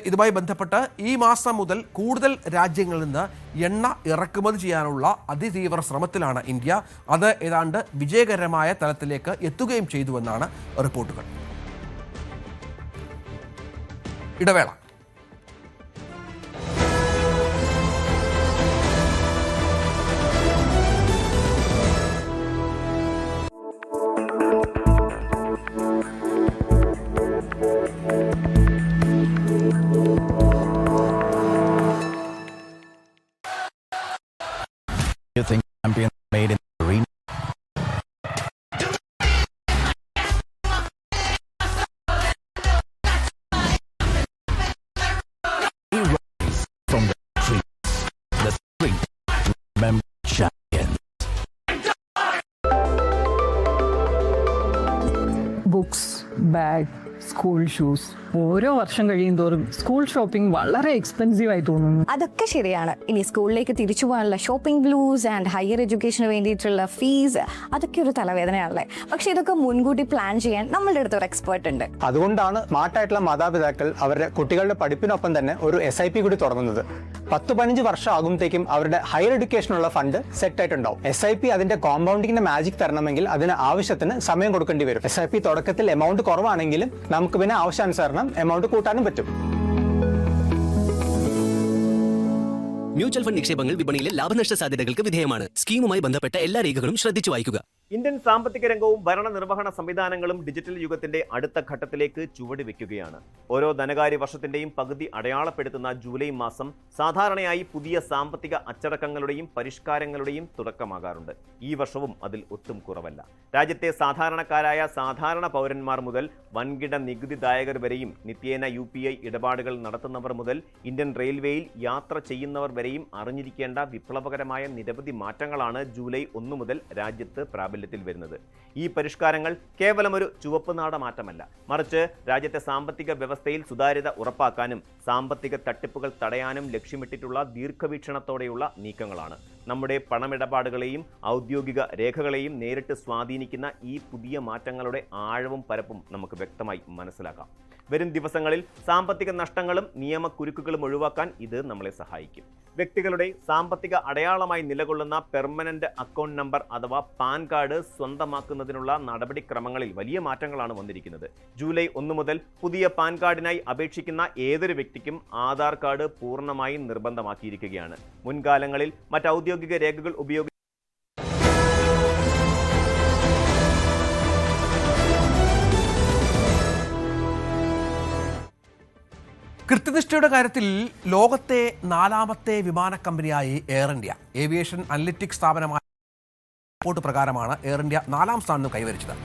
ഇതുമായി ബന്ധപ്പെട്ട് ഈ മാസം മുതൽ കൂടുതൽ രാജ്യങ്ങളിൽ നിന്ന് എണ്ണ ഇറക്കുമതി ചെയ്യാനുള്ള അതിതീവ്ര ശ്രമത്തിലാണ് ഇന്ത്യ. അത് ഏതാണ്ട് വിജയകരമായ തലത്തിലേക്ക് എത്തുകയും ചെയ്തുവെന്നാണ് റിപ്പോർട്ടുകൾ. ഇടവേള. You think champion made in the arena? Bag, school shoes. ഓരോ വർഷം കഴിയും തോറും സ്കൂൾ ഷോപ്പിംഗ് വളരെ എക്സ്പെൻസീവ് ആയി തോന്നുന്നു. അതൊക്കെ ശരിയാണ്. ഇനി സ്കൂളിലേക്ക് തിരിച്ചു പോകാനുള്ള ഷോപ്പിംഗ് ബ്ലൂസ് ആൻഡ് ഹയർ എഡ്യൂക്കേഷന് വേണ്ടിയിട്ടുള്ള ഫീസ്, അതൊക്കെ ഒരു തലവേദനയാണല്ലേ. പക്ഷെ ഇതൊക്കെ മുൻകൂട്ടി പ്ലാൻ ചെയ്യാൻ നമ്മളുടെ അടുത്ത് ഒരു എക്സ്പേർട്ട് ഉണ്ട്. അതുകൊണ്ടാണ് സ്മാർട്ടായിട്ടുള്ള മാതാപിതാക്കൾ അവരുടെ കുട്ടികളുടെ പഠിപ്പിനൊപ്പം തന്നെ ഒരു SIP കൂടി തുടങ്ങുന്നത്. 10-15 വർഷം ആകുമ്പോഴത്തേക്കും അവരുടെ ഹയർ എഡ്യൂക്കേഷനുള്ള ഫണ്ട് സെറ്റ് ആയിട്ടുണ്ടാവും. SIP അതിന്റെ കോമ്പൗണ്ടിങ്ങിന്റെ മാജിക് തരണമെങ്കിൽ അതിന് ആവശ്യത്തിന് സമയം കൊടുക്കേണ്ടി വരും. SIP തുടക്കത്തിൽ എമൗണ്ട് കുറവാണെങ്കിലും നമുക്ക് പിന്നെ ആവശ്യാനുസരണം എമൗണ്ട് കൂട്ടാനും പറ്റും. മ്യൂച്വൽ ഫണ്ട് നിക്ഷേപങ്ങൾ വിപണിയിലെ ലാഭനഷ്ട സാധ്യതകൾക്ക് വിധേയമാണ്. സ്കീമുമായി ബന്ധപ്പെട്ട എല്ലാ രേഖകളും ശ്രദ്ധിച്ചു വായിക്കുക. ഇന്ത്യൻ സാമ്പത്തിക രംഗവും ഭരണനിർവഹണ സംവിധാനങ്ങളും ഡിജിറ്റൽ യുഗത്തിന്റെ അടുത്ത ഘട്ടത്തിലേക്ക് ചുവട് വെക്കുകയാണ്. ഓരോ ധനകാര്യ വർഷത്തിന്റെയും പകുതി അടയാളപ്പെടുത്തുന്ന ജൂലൈ മാസം സാധാരണയായി പുതിയ സാമ്പത്തിക അച്ചടക്കങ്ങളുടെയും പരിഷ്കാരങ്ങളുടെയും തുടക്കമാകാറുണ്ട്. ഈ വർഷവും അതിൽ ഒട്ടും കുറവല്ല. രാജ്യത്തെ സാധാരണക്കാരായ സാധാരണ പൗരന്മാർ മുതൽ വൻകിട നികുതിദായകർ വരെയും നിത്യേന UPI ഇടപാടുകൾ നടത്തുന്നവർ മുതൽ ഇന്ത്യൻ റെയിൽവേയിൽ യാത്ര ചെയ്യുന്നവർ വരെയും അറിഞ്ഞിരിക്കേണ്ട വിപ്ലവകരമായ നിരവധി മാറ്റങ്ങളാണ് ജൂലൈ 1 മുതൽ രാജ്യത്ത് പ്രാബല്യത്തിൽ വരുന്നത്. ഈ പരിഷ്കാരങ്ങൾ കേവലം ഒരു ചുവപ്പ് നാട മാറ്റമല്ല, മറിച്ച് രാജ്യത്തെ സാമ്പത്തിക വ്യവസ്ഥയിൽ സുതാര്യത ഉറപ്പാക്കാനും സാമ്പത്തിക തട്ടിപ്പുകൾ തടയാനും ലക്ഷ്യമിട്ടിട്ടുള്ള ദീർഘവീക്ഷണത്തോടെയുള്ള നീക്കങ്ങളാണ്. നമ്മുടെ പണമിടപാടുകളെയും ഔദ്യോഗിക രേഖകളെയും നേരിട്ട് സ്വാധീനിക്കുന്ന ഈ പുതിയ മാറ്റങ്ങളുടെ ആഴവും പരപ്പും നമുക്ക് വ്യക്തമായി മനസ്സിലാക്കാം. വരും ദിവസങ്ങളിൽ സാമ്പത്തിക നഷ്ടങ്ങളും നിയമക്കുരുക്കുകളും ഒഴിവാക്കാൻ ഇത് നമ്മളെ സഹായിക്കും. വ്യക്തികളുടെ സാമ്പത്തിക അടയാളമായി നിലകൊള്ളുന്ന പെർമനന്റ് അക്കൗണ്ട് നമ്പർ അഥവാ പാൻ കാർഡ് സ്വന്തമാക്കുന്നതിനുള്ള നടപടിക്രമങ്ങളിൽ വലിയ മാറ്റങ്ങളാണ് വന്നിരിക്കുന്നത്. ജൂലൈ 1 മുതൽ പുതിയ പാൻ കാർഡിനായി അപേക്ഷിക്കുന്ന ഏതൊരു വ്യക്തിക്കും ആധാർ കാർഡ് പൂർണ്ണമായും നിർബന്ധമാക്കിയിരിക്കുകയാണ്. മുൻകാലങ്ങളിൽ മറ്റ് ഔദ്യോഗിക രേഖകൾ ഉപയോഗിച്ച് കൃത്യനിഷ്ഠയുടെ കാര്യത്തിൽ ലോകത്തെ 4ാമത്തെ വിമാന കമ്പനിയായി എയർ ഇന്ത്യ. ഏവിയേഷൻ അനലിറ്റിക്സ് സ്ഥാപനമായ റിപ്പോർട്ട് പ്രകാരമാണ് എയർ ഇന്ത്യ 4ാം സ്ഥാനം കൈവരിച്ചത്.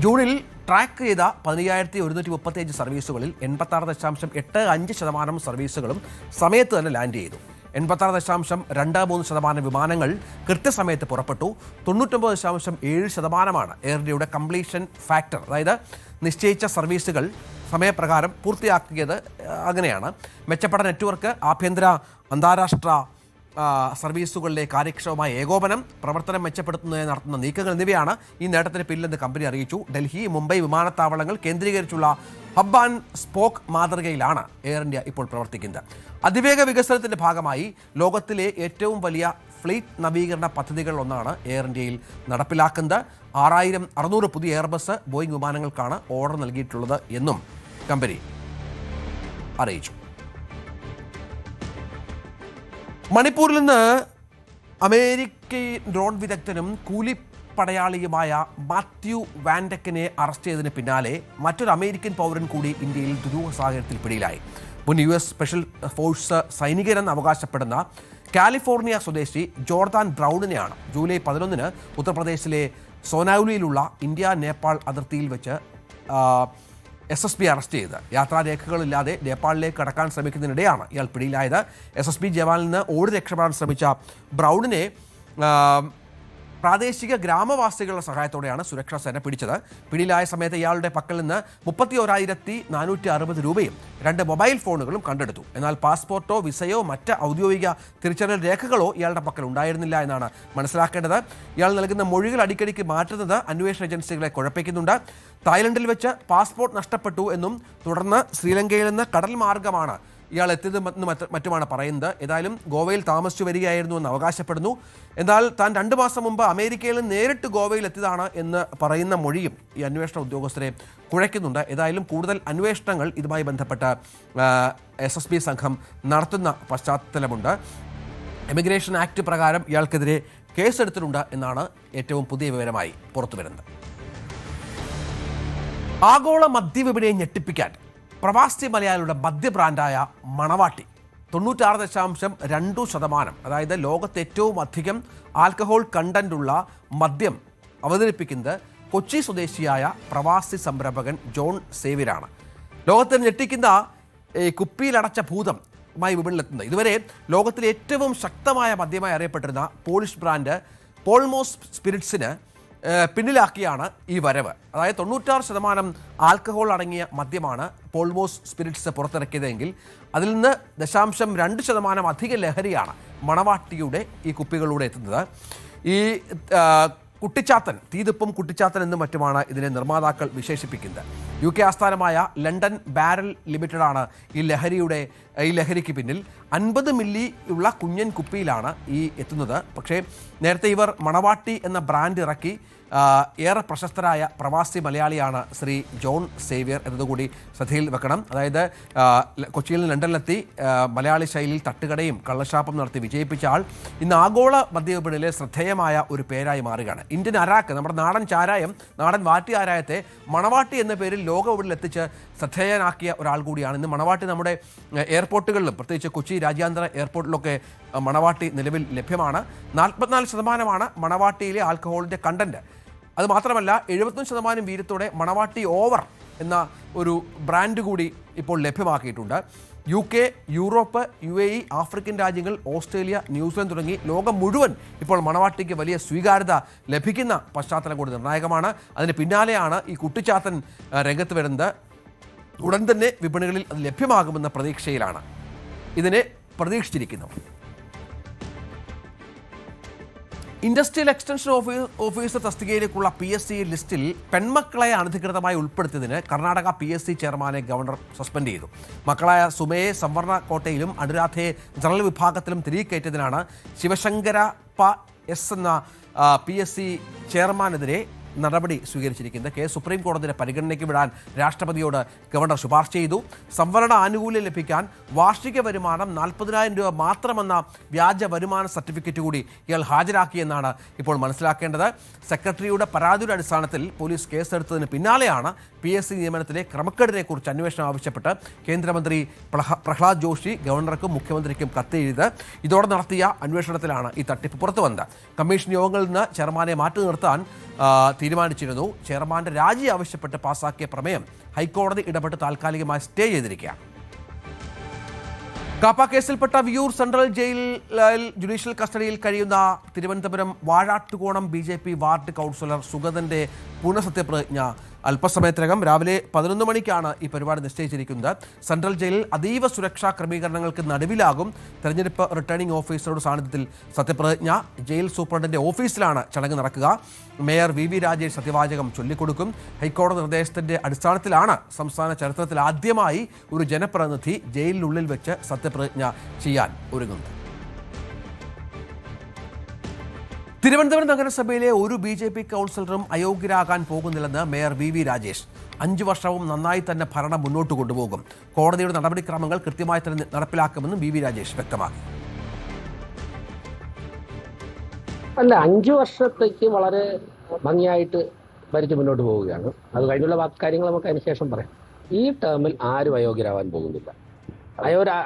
ജൂണിൽ ട്രാക്ക് ചെയ്ത 15,135 സർവീസുകളിൽ 86.85% സർവീസുകളും സമയത്ത് തന്നെ ലാൻഡ് ചെയ്തു. 86.23% വിമാനങ്ങൾ കൃത്യസമയത്ത് പുറപ്പെട്ടു. 99.7% എയർ ഇന്ത്യയുടെ കംപ്ലീഷൻ ഫാക്ടർ, അതായത് നിശ്ചയിച്ച സർവീസുകൾ സമയപ്രകാരം പൂർത്തിയാക്കിയത്. അങ്ങനെയാണ് മെച്ചപ്പെട്ട നെറ്റ്വർക്ക്, ആഭ്യന്തര അന്താരാഷ്ട്ര സർവീസുകളിലെ കാര്യക്ഷമമായ ഏകോപനം, പ്രവർത്തനം മെച്ചപ്പെടുത്തുന്നതിന് നടത്തുന്ന നീക്കങ്ങൾ എന്നിവയാണ് ഈ നേട്ടത്തിന് പിന്നിലെന്ന് കമ്പനി അറിയിച്ചു. ഡൽഹി, മുംബൈ വിമാനത്താവളങ്ങൾ കേന്ദ്രീകരിച്ചുള്ള ഹബ് ആൻഡ് സ്പോക്ക് മാതൃകയിലാണ് എയർ ഇന്ത്യ ഇപ്പോൾ പ്രവർത്തിക്കുന്നത്. അതിവേഗ വികസനത്തിന്റെ ഭാഗമായി ലോകത്തിലെ ഏറ്റവും വലിയ ഫ്ലീറ്റ് നവീകരണ പദ്ധതികളിലൊന്നാണ് എയർ ഇന്ത്യയിൽ നടപ്പിലാക്കുന്നത്. 6,600 പുതിയ എയർബസ്, ബോയിങ് വിമാനങ്ങൾക്കാണ് ഓർഡർ നൽകിയിട്ടുള്ളത് എന്നും കമ്പനി അറിയിച്ചു. മണിപ്പൂരിൽ നിന്ന് അമേരിക്കൻ ഡ്രോൺ വിദഗ്ധനും കൂലിപ്പടയാളിയുമായ മാത്യു വാൻഡക്കിനെ അറസ്റ്റ് ചെയ്തതിന് പിന്നാലെ മറ്റൊരു അമേരിക്കൻ പൗരൻ കൂടി ഇന്ത്യയിൽ ദുരൂഹ സാഹചര്യത്തിൽ പിടിയിലായി. മുൻ US സ്പെഷ്യൽ ഫോഴ്സ് സൈനികരെന്ന് അവകാശപ്പെടുന്ന കാലിഫോർണിയ സ്വദേശി ജോർദാൻ ബ്രൗണിനെയാണ് ജൂലൈ 11 ഉത്തർപ്രദേശിലെ സോനാവുലിയിലുള്ള ഇന്ത്യ നേപ്പാൾ അതിർത്തിയിൽ വെച്ച് SSB അറസ്റ്റ് ചെയ്ത്. യാത്രാരേഖകളില്ലാതെ നേപ്പാളിലേക്ക് കടക്കാൻ ശ്രമിക്കുന്നതിനിടെയാണ് ഇയാൾ പിടിയിലായത്. SSB ജവാനിൽ നിന്ന് ഓടി രക്ഷപ്പെടാൻ ശ്രമിച്ച ബ്രൗണിനെ പ്രാദേശിക ഗ്രാമവാസികളുടെ സഹായത്തോടെയാണ് സുരക്ഷാ സേന പിടിച്ചത്. പിടിയിലായ സമയത്ത് ഇയാളുടെ പക്കൽ നിന്ന് 31,460 രൂപയും 2 മൊബൈൽ ഫോണുകളും കണ്ടെടുത്തു. എന്നാൽ പാസ്പോർട്ടോ വിസയോ മറ്റ് ഔദ്യോഗിക തിരിച്ചറിയൽ രേഖകളോ ഇയാളുടെ പക്കൽ ഉണ്ടായിരുന്നില്ല എന്നാണ് മനസ്സിലാക്കേണ്ടത്. ഇയാൾ നൽകുന്ന മൊഴികൾ അടിക്കടിക്ക് മാറ്റുന്നത് അന്വേഷണ ഏജൻസികളെ കുഴപ്പിക്കുന്നുണ്ട്. തായ്ലൻഡിൽ വെച്ച് പാസ്പോർട്ട് നഷ്ടപ്പെട്ടു എന്നും തുടർന്ന് ശ്രീലങ്കയിൽ നിന്ന് കടൽ മാർഗമാണ് ഇയാൾ എത്തിയതെന്ന് മറ്റുമാണ് പറയുന്നത്. ഏതായാലും ഗോവയിൽ താമസിച്ചു വരികയായിരുന്നു എന്ന് അവകാശപ്പെടുന്നു. എന്നാൽ താൻ 2 മാസം മുമ്പ് അമേരിക്കയിൽ നിന്ന് നേരിട്ട് ഗോവയിൽ എത്തിയതാണ് എന്ന് പറയുന്ന മൊഴിയും ഈ അന്വേഷണ ഉദ്യോഗസ്ഥരെ കുഴയ്ക്കുന്നുണ്ട്. ഏതായാലും കൂടുതൽ അന്വേഷണങ്ങൾ ഇതുമായി ബന്ധപ്പെട്ട SSB സംഘം നടത്തുന്ന പശ്ചാത്തലമുണ്ട്. ഇമിഗ്രേഷൻ ആക്ട് പ്രകാരം ഇയാൾക്കെതിരെ കേസെടുത്തിട്ടുണ്ട് എന്നാണ് ഏറ്റവും പുതിയ വിവരമായി പുറത്തുവരുന്നത്. ആഗോള മദ്യവിപണിയെ ഞെട്ടിപ്പിക്കാൻ പ്രവാസി മലയാളിയുടെ മദ്യ ബ്രാൻഡായ മണവാട്ടി 96.2%, അതായത് ലോകത്ത് ഏറ്റവും അധികം ആൽക്കഹോൾ കണ്ടന്റുള്ള മദ്യം അവതരിപ്പിക്കുന്നത് കൊച്ചി സ്വദേശിയായ പ്രവാസി സംരംഭകൻ ജോൺ സേവ്യറാണ്. ലോകത്തെ ഞെട്ടിക്കുന്ന കുപ്പിയിലടച്ച ഭൂതമായി വിപണിയിലെത്തുന്നത് ഇതുവരെ ലോകത്തിലെ ഏറ്റവും ശക്തമായ മദ്യമായി അറിയപ്പെട്ടിരുന്ന പോളിഷ് ബ്രാൻഡ് പോൾമോസ് സ്പിരിറ്റ്സിന് പിന്നിലാക്കിയാണ് ഈ വരവ്. അതായത് 96% ആൽക്കഹോൾ അടങ്ങിയ മദ്യമാണ് പോൾമോസ് സ്പിരിറ്റ്സ് പുറത്തിറക്കിയതെങ്കിൽ അതിൽ നിന്ന് 0.2% അധിക ലഹരിയാണ് മണവാട്ടിയുടെ ഈ കുപ്പികളിലൂടെ എത്തുന്നത്. ഈ കുട്ടിച്ചാത്തൻ, തീതുപ്പും കുട്ടിച്ചാത്തൻ എന്നും മറ്റുമാണ് ഇതിനെ നിർമ്മാതാക്കൾ വിശേഷിപ്പിക്കുന്നത്. UK ആസ്ഥാനമായ ലണ്ടൻ ബാരൽ ലിമിറ്റഡാണ് ഈ ലഹരിക്ക് പിന്നിൽ. 50 മില്ലി ഉള്ള കുഞ്ഞൻ കുപ്പിയിലാണ് ഈ എത്തുന്നത്. പക്ഷേ നേരത്തെ ഇവർ മണവാട്ടി എന്ന ബ്രാൻഡ് ഇറക്കി. ഏറെ പ്രശസ്തരായ പ്രവാസി മലയാളിയാണ് ശ്രീ ജോൺ സേവ്യർ എന്നതുകൂടി ശ്രദ്ധയിൽ വെക്കണം. അതായത് കൊച്ചിയിൽ നിന്ന് ലണ്ടനിലെത്തി മലയാളി ശൈലിയിൽ തട്ടുകടയും കള്ളഷാപ്പും നടത്തി വിജയിപ്പിച്ച ആൾ ഇന്ന് ആഗോള മദ്യവിപണിയിലെ ശ്രദ്ധേയമായ ഒരു പേരായി മാറുകയാണ്. ഇന്ത്യൻ അരാക്ക്, നമ്മുടെ നാടൻ ചാരായം, നാടൻ വാറ്റി ആരായത്തെ മണവാട്ടി എന്ന പേരിൽ ലോകവിപണിയിൽ എത്തിച്ച് ശ്രദ്ധേയനാക്കിയ ഒരാൾ കൂടിയാണ്. ഇന്ന് മണവാട്ടി നമ്മുടെ എയർപോർട്ടുകളിലും പ്രത്യേകിച്ച് കൊച്ചി രാജ്യാന്തര എയർപോർട്ടിലൊക്കെ മണവാട്ടി നിലവിൽ ലഭ്യമാണ്. 44% മണവാട്ടിയിലെ ആൽക്കഹോളിൻ്റെ കണ്ടന്റ്. അത് മാത്രമല്ല 75% വീര്യത്തോടെ മണവാട്ടി ഓവർ എന്ന ഒരു ബ്രാൻഡ് കൂടി ഇപ്പോൾ ലഭ്യമാക്കിയിട്ടുണ്ട്. UK, യൂറോപ്പ്, UAE, ആഫ്രിക്കൻ രാജ്യങ്ങൾ, ഓസ്ട്രേലിയ, ന്യൂസിലൻഡ് തുടങ്ങി ലോകം മുഴുവൻ ഇപ്പോൾ മണവാട്ടിക്ക് വലിയ സ്വീകാര്യത ലഭിക്കുന്ന പശ്ചാത്തലം കൂടി നിർണായകമാണ്. അതിന് പിന്നാലെയാണ് ഈ കുട്ടിച്ചാത്തൻ രംഗത്ത് വരുന്നത്. ഉടൻ തന്നെ വിപണികളിൽ അത് ലഭ്യമാകുമെന്ന പ്രതീക്ഷയിലാണ് ഇതിനെ പ്രതീക്ഷിച്ചിരിക്കുന്നു. ഇൻഡസ്ട്രിയൽ എക്സ്റ്റൻഷൻ ഓഫീസർ തസ്തികയിലേക്കുള്ള PSC ലിസ്റ്റിൽ പെൺമക്കളെ അനധികൃതമായി ഉൾപ്പെടുത്തിയതിന് കർണാടക PSC ചെയർമാനെ ഗവർണർ സസ്പെൻഡ് ചെയ്തു. മക്കളായ സുമയെ സംവരണ കോട്ടയിലും അനുരാധയെ ജനറൽ വിഭാഗത്തിലും തിരികെ കയറ്റിയതിനാണ് ശിവശങ്കരപ്പ S എന്ന PSC ചെയർമാനെതിരെ നടപടി സ്വീകരിച്ചിരിക്കുന്നത്. കേസ് സുപ്രീം കോടതിയുടെ പരിഗണനയ്ക്ക് വിടാൻ രാഷ്ട്രപതിയോട് ഗവർണർ ശുപാർശ ചെയ്തു. സംവരണ ആനുകൂല്യം ലഭിക്കാൻ വാർഷിക വരുമാനം 40,000 രൂപ മാത്രമെന്ന വ്യാജ വരുമാന സർട്ടിഫിക്കറ്റ് കൂടി ഇയാൾ ഹാജരാക്കിയെന്നാണ് ഇപ്പോൾ മനസ്സിലാക്കേണ്ടത്. സെക്രട്ടറിയുടെ പരാതിയുടെ അടിസ്ഥാനത്തിൽ പോലീസ് കേസെടുത്തതിന് പിന്നാലെയാണ് PSC നിയമനത്തിലെ ക്രമക്കേടിനെക്കുറിച്ച് അന്വേഷണം ആവശ്യപ്പെട്ട് കേന്ദ്രമന്ത്രി പ്രഹ്ലാദ് ജോഷി ഗവർണർക്കും മുഖ്യമന്ത്രിക്കും കത്തെഴുതിയത്. ഇതോടെ നടത്തിയ അന്വേഷണത്തിലാണ് ഈ തട്ടിപ്പ് പുറത്തു വന്നത്. കമ്മീഷൻ യോഗങ്ങളിൽ നിന്ന് ചെയർമാനെ മാറ്റി നിർത്താൻ തീരുമാനിച്ചിരുന്നു. ചെയർമാന്റെ രാജി ആവശ്യപ്പെട്ട് പാസാക്കിയ പ്രമേയം ഹൈക്കോടതി ഇടപെട്ട് താൽക്കാലികമായി സ്റ്റേ ചെയ്തിരിക്കുകയാണ്. കാപ്പ കേസിൽപ്പെട്ട വിയൂർ സെൻട്രൽ ജയിലിൽ ജുഡീഷ്യൽ കസ്റ്റഡിയിൽ കഴിയുന്ന തിരുവനന്തപുരം വാഴാട്ടുകോണം BJP വാർഡ് കൗൺസിലർ സുഗതന്റെ പുനഃസത്യപ്രതിജ്ഞ അല്പസമയത്തിനകം രാവിലെ 11 മണിക്കാണ് ഈ പരിപാടി നിശ്ചയിച്ചിരിക്കുന്നത്. സെൻട്രൽ ജയിലിൽ അതീവ സുരക്ഷാ ക്രമീകരണങ്ങൾക്ക് നടുവിലാകും തെരഞ്ഞെടുപ്പ് റിട്ടേണിംഗ് ഓഫീസറുടെ സാന്നിധ്യത്തിൽ സത്യപ്രതിജ്ഞ. ജയിൽ സൂപ്രണ്ടിന്റെ ഓഫീസിലാണ് ചടങ്ങ് നടക്കുക. മേയർ VV രാജേഷ് സത്യവാചകം ചൊല്ലിക്കൊടുക്കും. ഹൈക്കോടതി നിർദ്ദേശത്തിന്റെ അടിസ്ഥാനത്തിലാണ് സംസ്ഥാന ചരിത്രത്തിൽ ആദ്യമായി ഒരു ജനപ്രതിനിധി ജയിലിനുള്ളിൽ വെച്ച് സത്യപ്രതിജ്ഞ ചെയ്യാൻ ഒരുങ്ങുന്നത്. തിരുവനന്തപുരം നഗരസഭയിലെ ഒരു BJP കൗൺസിലറും അയോഗ്യരാകാൻ പോകുന്നില്ലെന്ന് മേയർ VV രാജേഷ്. 5 വർഷവും നന്നായി തന്നെ ഭരണം മുന്നോട്ട് കൊണ്ടുപോകും. കോടതിയുടെ നടപടിക്രമങ്ങൾ കൃത്യമായി തന്നെ നടപ്പിലാക്കുമെന്നും VV രാജേഷ് വ്യക്തമാക്കി. അല്ല, 5 വർഷത്തേക്ക് വളരെ ഭംഗിയായിട്ട് ഭരിച്ച് മുന്നോട്ട് പോവുകയാണ്. അത് കഴിഞ്ഞുള്ള കാര്യങ്ങൾ നമുക്ക് അതിനുശേഷം പറയാം. ഈ ടേമിൽ ആരും അയോഗ്യരാവാൻ പോകുന്നില്ല.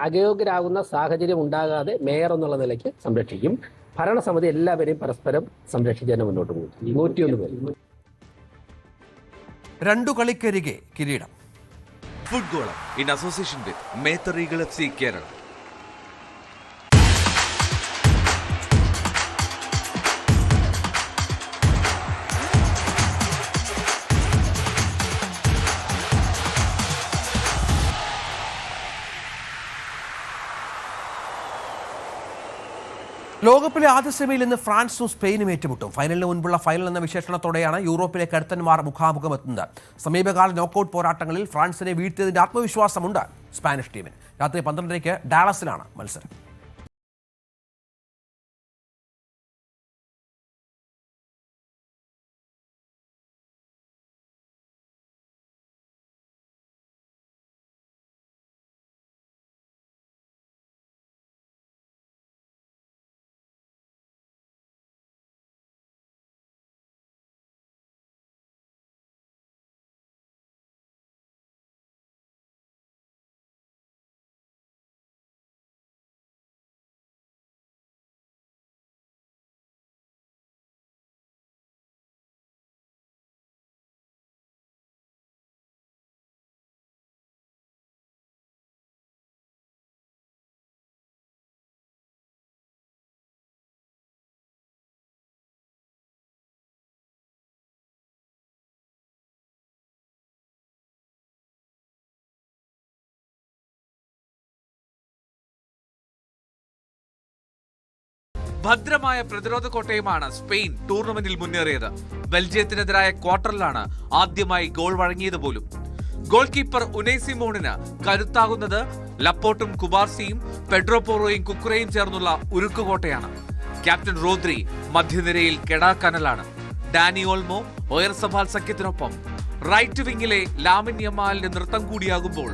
അയോഗ്യരാകുന്ന സാഹചര്യം ഉണ്ടാകാതെ മേയർ എന്നുള്ള നിലയ്ക്ക് സംരക്ഷിക്കും. ഭരണസമിതി എല്ലാവരെയും പരസ്പരം സംരക്ഷിച്ച് തന്നെ മുന്നോട്ട് പോകും. 101 പേര്. 2 കളിക്കരികെ കിരീടം. Football in association with Methar Eagle FC Kerala. ലോകകപ്പിലെ ആദ്യ സെമിയിൽ ഇന്ന് ഫ്രാൻസും സ്പെയിനും ഏറ്റുമുട്ടും. ഫൈനലിന് മുൻപുള്ള ഫൈനൽ എന്ന വിശേഷണത്തോടെയാണ് യൂറോപ്പിലെ കരുത്തന്മാർ മുഖാമുഖം എത്തുന്നത്. സമീപകാല നോക്കൌട്ട് പോരാട്ടങ്ങളിൽ ഫ്രാൻസിനെ വീഴ്ത്തിയതിന്റെ ആത്മവിശ്വാസമുണ്ട് സ്പാനിഷ് ടീമിന്. രാത്രി 12:30 ഡാലസിലാണ് മത്സരം. ഭദ്രമായ പ്രതിരോധ കോട്ടയുമാണ് സ്പെയിൻ ടൂർണമെന്റിൽ മുന്നേറിയത്. ബെൽജിയത്തിനെതിരായ ക്വാർട്ടറിലാണ് ആദ്യമായി ഗോൾ വഴങ്ങിയത് പോലും. ഗോൾ കീപ്പർ ഉനൈ സിമോണിന് കരുത്താകുന്നത് ലപ്പോർട്ടും കുബാർസിയും പെഡ്രോ പോറോയും കുക്കുറയും ചേർന്നുള്ള ഉരുക്കുകോട്ടയാണ്. ക്യാപ്റ്റൻ റോദ്രി മധ്യനിരയിൽ കെടാക്കനലാണ്. ഡാനി ഓൾമോ ഒയർസബാൽ സഖ്യത്തിനൊപ്പം റൈറ്റ് വിങ്ങിലെ ലാമിൻ യമാലിന്റെ നൃത്തം കൂടിയാകുമ്പോൾ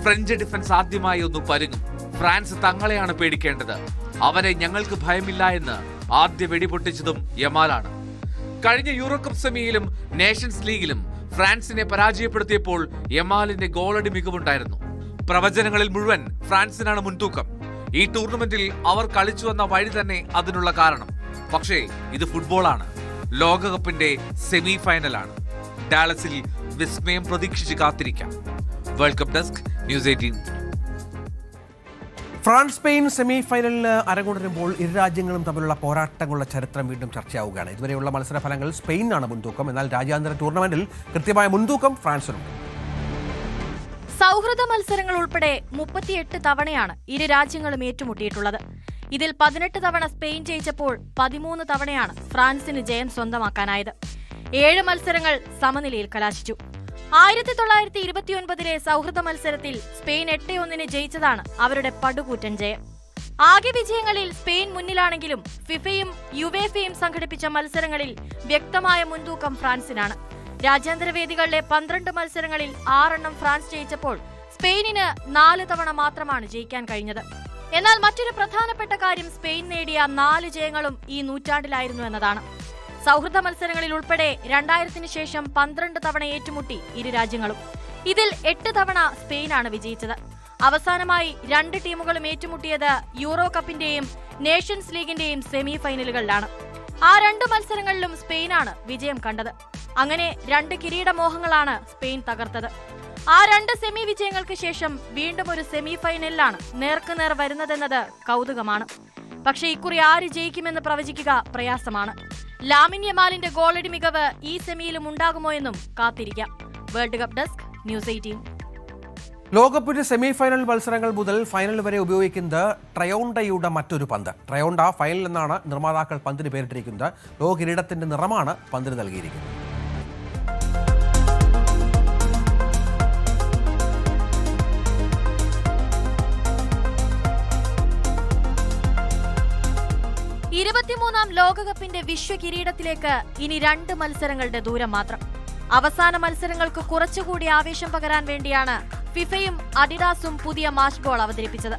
ഫ്രഞ്ച് ഡിഫൻസ് ആദ്യമായി ഒന്ന് പരുങ്ങും. ഫ്രാൻസ് തങ്ങളെയാണ് പേടിക്കേണ്ടത്, അവരെ ഞങ്ങൾക്ക് ഭയമില്ല എന്ന് ആദ്യ വെടിപൊട്ടിച്ചതും യമാലാണ്. കഴിഞ്ഞ യൂറോ കപ്പ് സെമിയിലും നേഷൻസ് ലീഗിലും ഫ്രാൻസിനെ പരാജയപ്പെടുത്തിയപ്പോൾ യമാലിന്റെ ഗോളടി മികവുണ്ടായിരുന്നു. പ്രവചനങ്ങളിൽ മുഴുവൻ ഫ്രാൻസിനാണ് മുൻതൂക്കം. ഈ ടൂർണമെന്റിൽ അവർ കളിച്ചു വന്ന വഴി തന്നെ അതിനുള്ള കാരണം. പക്ഷേ ഇത് ഫുട്ബോളാണ്, ലോകകപ്പിന്റെ സെമി ഫൈനലാണ്. ഡാലസിൽ വിസ്മയം പ്രതീക്ഷിച്ച് കാത്തിരിക്കാം. World Cup desk, news 18. France Spain semi ഫൈനലിന് അരങ്ങൊടുമ്പോൾ ഇരു രാജ്യങ്ങളും തമ്മിലുള്ള പോരാട്ടങ്ങളുടെ ചരിത്രം വീണ്ടും ചർച്ചയാവുകയാണ്. ഇതുവരെയുള്ള മത്സരഫലങ്ങൾ സ്പെയിനാണ് മുൻതൂക്കം. എന്നാൽ രാജ്യാന്തര ടൂർണമെന്റിൽ കൃത്യമായ മുൻതൂക്കം ഫ്രാൻസിനുണ്ട്. സൗഹൃദ മത്സരങ്ങൾ ഉൾപ്പെടെ 38 തവണയാണ് ഇരു രാജ്യങ്ങളും ഏറ്റുമുട്ടിയിട്ടുള്ളത്. ഇതിൽ 18 തവണ സ്പെയിൻ ജയിച്ചപ്പോൾ 13 തവണയാണ് ഫ്രാൻസിന് ജയം സ്വന്തമാക്കാനായത്. 7 മത്സരങ്ങൾ സമനിലയിൽ കലാശിച്ചു. 1929 സൗഹൃദ മത്സരത്തിൽ സ്പെയിൻ 8-1 ജയിച്ചതാണ് അവരുടെ പടുകൂറ്റൻ ജയം. ആകെ വിജയങ്ങളിൽ സ്പെയിൻ മുന്നിലാണെങ്കിലും ഫിഫയും യുവേഫയും സംഘടിപ്പിച്ച മത്സരങ്ങളിൽ വ്യക്തമായ മുൻതൂക്കം ഫ്രാൻസിനാണ്. രാജ്യാന്തര വേദികളിലെ 12 മത്സരങ്ങളിൽ 6 ഫ്രാൻസ് ജയിച്ചപ്പോൾ സ്പെയിനിന് 4 തവണ മാത്രമാണ് ജയിക്കാൻ കഴിഞ്ഞത്. എന്നാൽ മറ്റൊരു പ്രധാനപ്പെട്ട കാര്യം സ്പെയിൻ നേടിയ 4 ജയങ്ങളും ഈ നൂറ്റാണ്ടിലായിരുന്നു എന്നതാണ്. സൗഹൃദ മത്സരങ്ങളിൽ ഉൾപ്പെടെ 2000-ന് ശേഷം 12 തവണ ഏറ്റുമുട്ടി ഇരു രാജ്യങ്ങളും. ഇതിൽ 8 തവണ സ്പെയിനാണ് വിജയിച്ചത്. അവസാനമായി 2 ടീമുകളും ഏറ്റുമുട്ടിയത് യൂറോ കപ്പിന്റെയും നേഷൻസ് ലീഗിന്റെയും സെമി ഫൈനലുകളിലാണ്. ആ 2 മത്സരങ്ങളിലും സ്പെയിനാണ് വിജയം കണ്ടത്. അങ്ങനെ 2 കിരീടമോഹങ്ങളാണ് സ്പെയിൻ തകർത്തത്. ആ 2 സെമി വിജയങ്ങൾക്ക് ശേഷം വീണ്ടും ഒരു സെമി ഫൈനലിലാണ് നേർക്കുനേർ വരുന്നതെന്നത് കൗതുകമാണ്. പക്ഷേ ഇക്കുറി ആര് ജയിക്കുമെന്ന് പ്രവചിക്കുക പ്രയാസമാണ്. ലാമിൻ യമാലിന്റെ ഗോളടി മികവ് ഈ സെമിയിലും ഉണ്ടാകുമോ എന്നും കാത്തിരിക്കാം. World Cup desk, news 18. ലോകകപ്പിന്റെ സെമി ഫൈനൽ മത്സരങ്ങൾ മുതൽ ഫൈനൽ വരെ ഉപയോഗിക്കുന്നത് ട്രയോണ്ടയുടെ മറ്റൊരു പന്ത്. ട്രയോണ്ട ഫൈനൽ എന്നാണ് നിർമ്മാതാക്കൾ പന്തിന് പേരിട്ടിരിക്കുന്നത്. ലോക കിരീടത്തിന്റെ നിറമാണ് പന്തിന് നൽകിയിരിക്കുന്നത്. ാം ലോകകപ്പിന്റെ വിശ്വ കിരീടത്തിലേക്ക് ഇനി 2 മത്സരങ്ങളുടെ ദൂരം മാത്രം. അവസാന മത്സരങ്ങൾക്ക് കുറച്ചുകൂടി ആവേശം പകരാൻ വേണ്ടിയാണ് ഫിഫയും അഡിഡാസും പുതിയ മാച്ച് ബോൾ അവതരിപ്പിച്ചത്.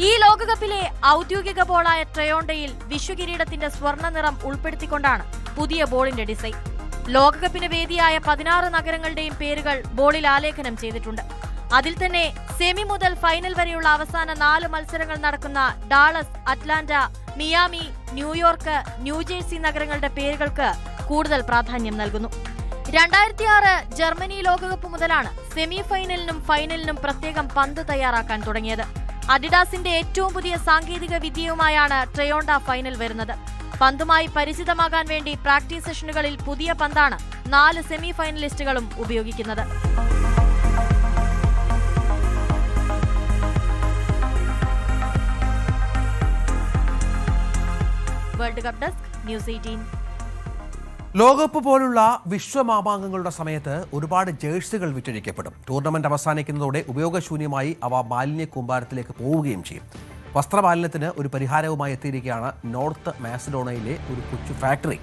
ഈ ലോകകപ്പിലെ ഔദ്യോഗിക ബോളായ ട്രയോണ്ടയിൽ വിശ്വകിരീടത്തിന്റെ സ്വർണ്ണ നിറം ഉൾപ്പെടുത്തിക്കൊണ്ടാണ് പുതിയ ബോളിന്റെ ഡിസൈൻ. ലോകകപ്പിന് വേദിയായ 16 നഗരങ്ങളുടെയും പേരുകൾ ബോളിൽ ആലേഖനം ചെയ്തിട്ടുണ്ട്. അതിൽ തന്നെ സെമി മുതൽ ഫൈനൽ വരെയുള്ള അവസാന 4 മത്സരങ്ങൾ നടക്കുന്ന Dallas, Atlanta, Miami, New York, New Jersey നഗരങ്ങളുടെ പേരുകൾക്ക് കൂടുതൽ പ്രാധാന്യം നൽകുന്നു. 2006 ജർമ്മനി ലോകകപ്പ് മുതലാണ് സെമി ഫൈനലിനും ഫൈനലിനും പ്രത്യേകം പന്ത് തയ്യാറാക്കാൻ തുടങ്ങിയത്. അഡിഡാസിന്റെ ഏറ്റവും പുതിയ സാങ്കേതിക വിദ്യയുമായാണ് ട്രയോണ്ട ഫൈനൽ വരുന്നത്. പന്തുമായി പരിചിതമാകാൻ വേണ്ടി പ്രാക്ടീസ് സെഷനുകളിൽ പുതിയ പന്താണ് 4 സെമി ഫൈനലിസ്റ്റുകളും ഉപയോഗിക്കുന്നത്. World Cup desk, news 18. ലോകകപ്പ് പോലുള്ള വിശ്വമാമാങ്കങ്ങളുടെ സമയത്ത് ഒരുപാട് ജേഴ്സികൾ വിറ്റഴിക്കപ്പെടും. ടൂർണമെന്റ് അവസാനിക്കുന്നതോടെ ഉപയോഗശൂന്യമായി അവ മാലിന്യ കൂമ്പാരത്തിലേക്ക് പോവുകയും ചെയ്യും. വസ്ത്രമാലിന്യത്തിന് ഒരു പരിഹാരവുമായി എത്തിയിരിക്കുകയാണ് നോർത്ത് മാസിഡോണിയയിലെ ഒരു കൊച്ചു ഫാക്ടറി.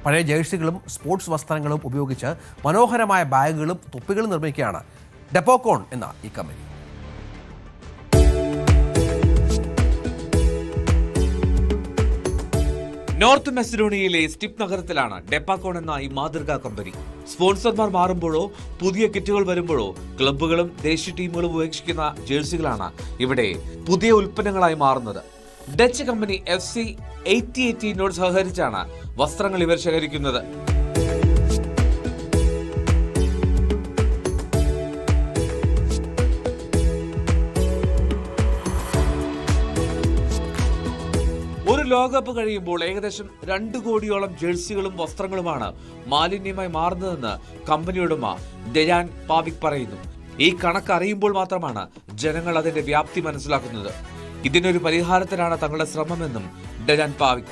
പഴയ ജേഴ്സികളും സ്പോർട്സ് വസ്ത്രങ്ങളും ഉപയോഗിച്ച് മനോഹരമായ ബാഗുകളും തൊപ്പികളും നിർമ്മിക്കുകയാണ് ഡെപ്പോക്കോൺ എന്ന ഈ കമ്പനി. നോർത്ത് മെസിഡോണിയയിലെ സ്റ്റിപ്പ് നഗരത്തിലാണ് ഡെപ്പാക്കോൺ എന്ന ഈ മാതൃകാ കമ്പനി. സ്പോൺസർമാർ മാറുമ്പോഴോ പുതിയ കിറ്റുകൾ വരുമ്പോഴോ ക്ലബ്ബുകളും ദേശീയ ടീമുകളും ഉപേക്ഷിക്കുന്ന ജേഴ്സികളാണ് ഇവിടെ പുതിയ ഉൽപ്പന്നങ്ങളായി മാറുന്നത്. ഡച്ച് കമ്പനി FC 8018 സഹകരിച്ചാണ് വസ്ത്രങ്ങൾ ഇവർ ശേഖരിക്കുന്നത്. ഒരു ലോകകപ്പ് കഴിയുമ്പോൾ ഏകദേശം 2 കോടിയോളം ജേഴ്സികളും വസ്ത്രങ്ങളുമാണ് മാലിന്യമായി മാറുന്നതെന്ന് കമ്പനി ഉടമ ഡെയാൻ പാവിക് പറയുന്നു. ഈ കണക്ക് അറിയുമ്പോൾ മാത്രമാണ് ജനങ്ങൾ അതിന്റെ വ്യാപ്തി മനസ്സിലാക്കുന്നത്. ഇതിനൊരു പരിഹാരത്തിനാണ് തങ്ങളുടെ ശ്രമമെന്നും Dejan Pavic.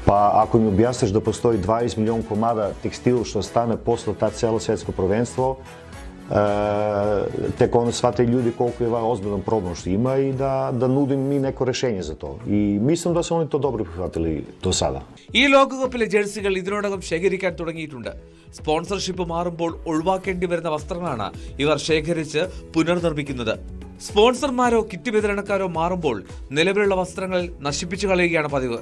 Pa ako mi objasniš da postoji 20 miliona komada tekstila što stane posle ta celo svetsko prvenstvo, tek onda shvate ljudi koliko je ozbiljan problem što ima i da nudim mi neko rešenje za to. I mislim da su oni to dobro prihvatili do sada. ഈ ലോകകപ്പിലെ ജേഴ്സികൾ ഇതിനോടകം ശേഖരിക്കാൻ തുടങ്ങിയിട്ടുണ്ട്. Sponsorship മാറുമ്പോൾ ഒഴിവാക്കേണ്ടി വരുന്ന വസ്ത്രങ്ങളാണ് ഇവർ ശേഖരിച്ച് പുനർനിർമ്മിക്കുന്നത്. സ്പോൺസർമാരോ കിറ്റ് വിതരണക്കാരോ മാറുമ്പോൾ നിലവിലുള്ള വസ്ത്രങ്ങൾ നശിപ്പിച്ചു കളയുകയാണ് പതിവ്.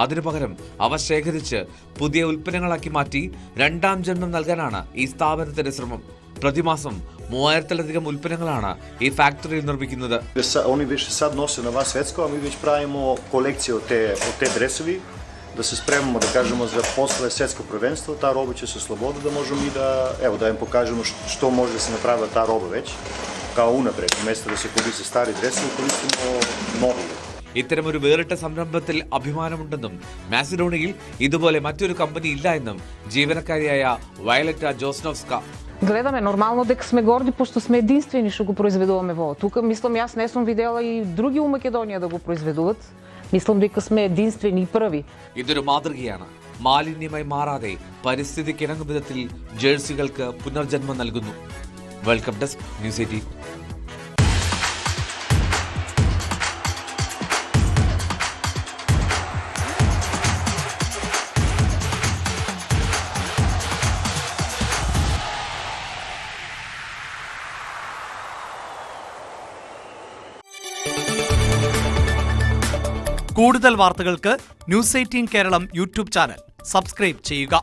അതിനു പകരം അവ ശേഖരിച്ച് പുതിയ ഉൽപ്പന്നങ്ങളാക്കി മാറ്റി രണ്ടാം ജന്മം നൽകാനാണ് ഈ സ്ഥാപനത്തിന്റെ ശ്രമം. പ്രതിമാസം 3000-ലധികം ഉൽപ്പന്നങ്ങളാണ് ഈ ഫാക്ടറിയിൽ നിർമ്മിക്കുന്നത്. Oni više sad nose na vas svetsko, a mi već pravimo kolekcije od te dresovi, da se spremamo, da kažemo, za posle svetskog prvenstva. Ta roba će se slobodno da možemo i da im pokažemo što može da se napravila ta roba već, kao unapred. Umesto da se koriste stari dresovi, koristimo novi. ഇത്തരമൊരു വേറിട്ട സംരംഭത്തിൽ അഭിമാനമുണ്ടെന്നും മാസിഡോണിയയിൽ ഇതുപോലെ മറ്റൊരു company ഇല്ല എന്നും ജീവനക്കാരിയായ വയലറ്റ ജോസ്നോവ്സ്ക. Гледаме нормално дека сме горди, пошто сме единствени што го произведуваме во. Тука мислам јас не сум видела и други у Македонија да го произведуват. Мислам дека сме единствени и први. ഇതൊരു മാതൃകയാണ്. മാലിന്യമായി മാറാതെ പരിസ്ഥിതിക്ക് ഇണങ്ങും വിധത്തിൽ ജേഴ്സികൾക്ക് പുനർജന്മം നൽകുന്നു. Welcome desk news 18. കൂടുതൽ വാർത്തകൾക്ക് news 18 Keralam YouTube channel subscribe ചെയ്യുക.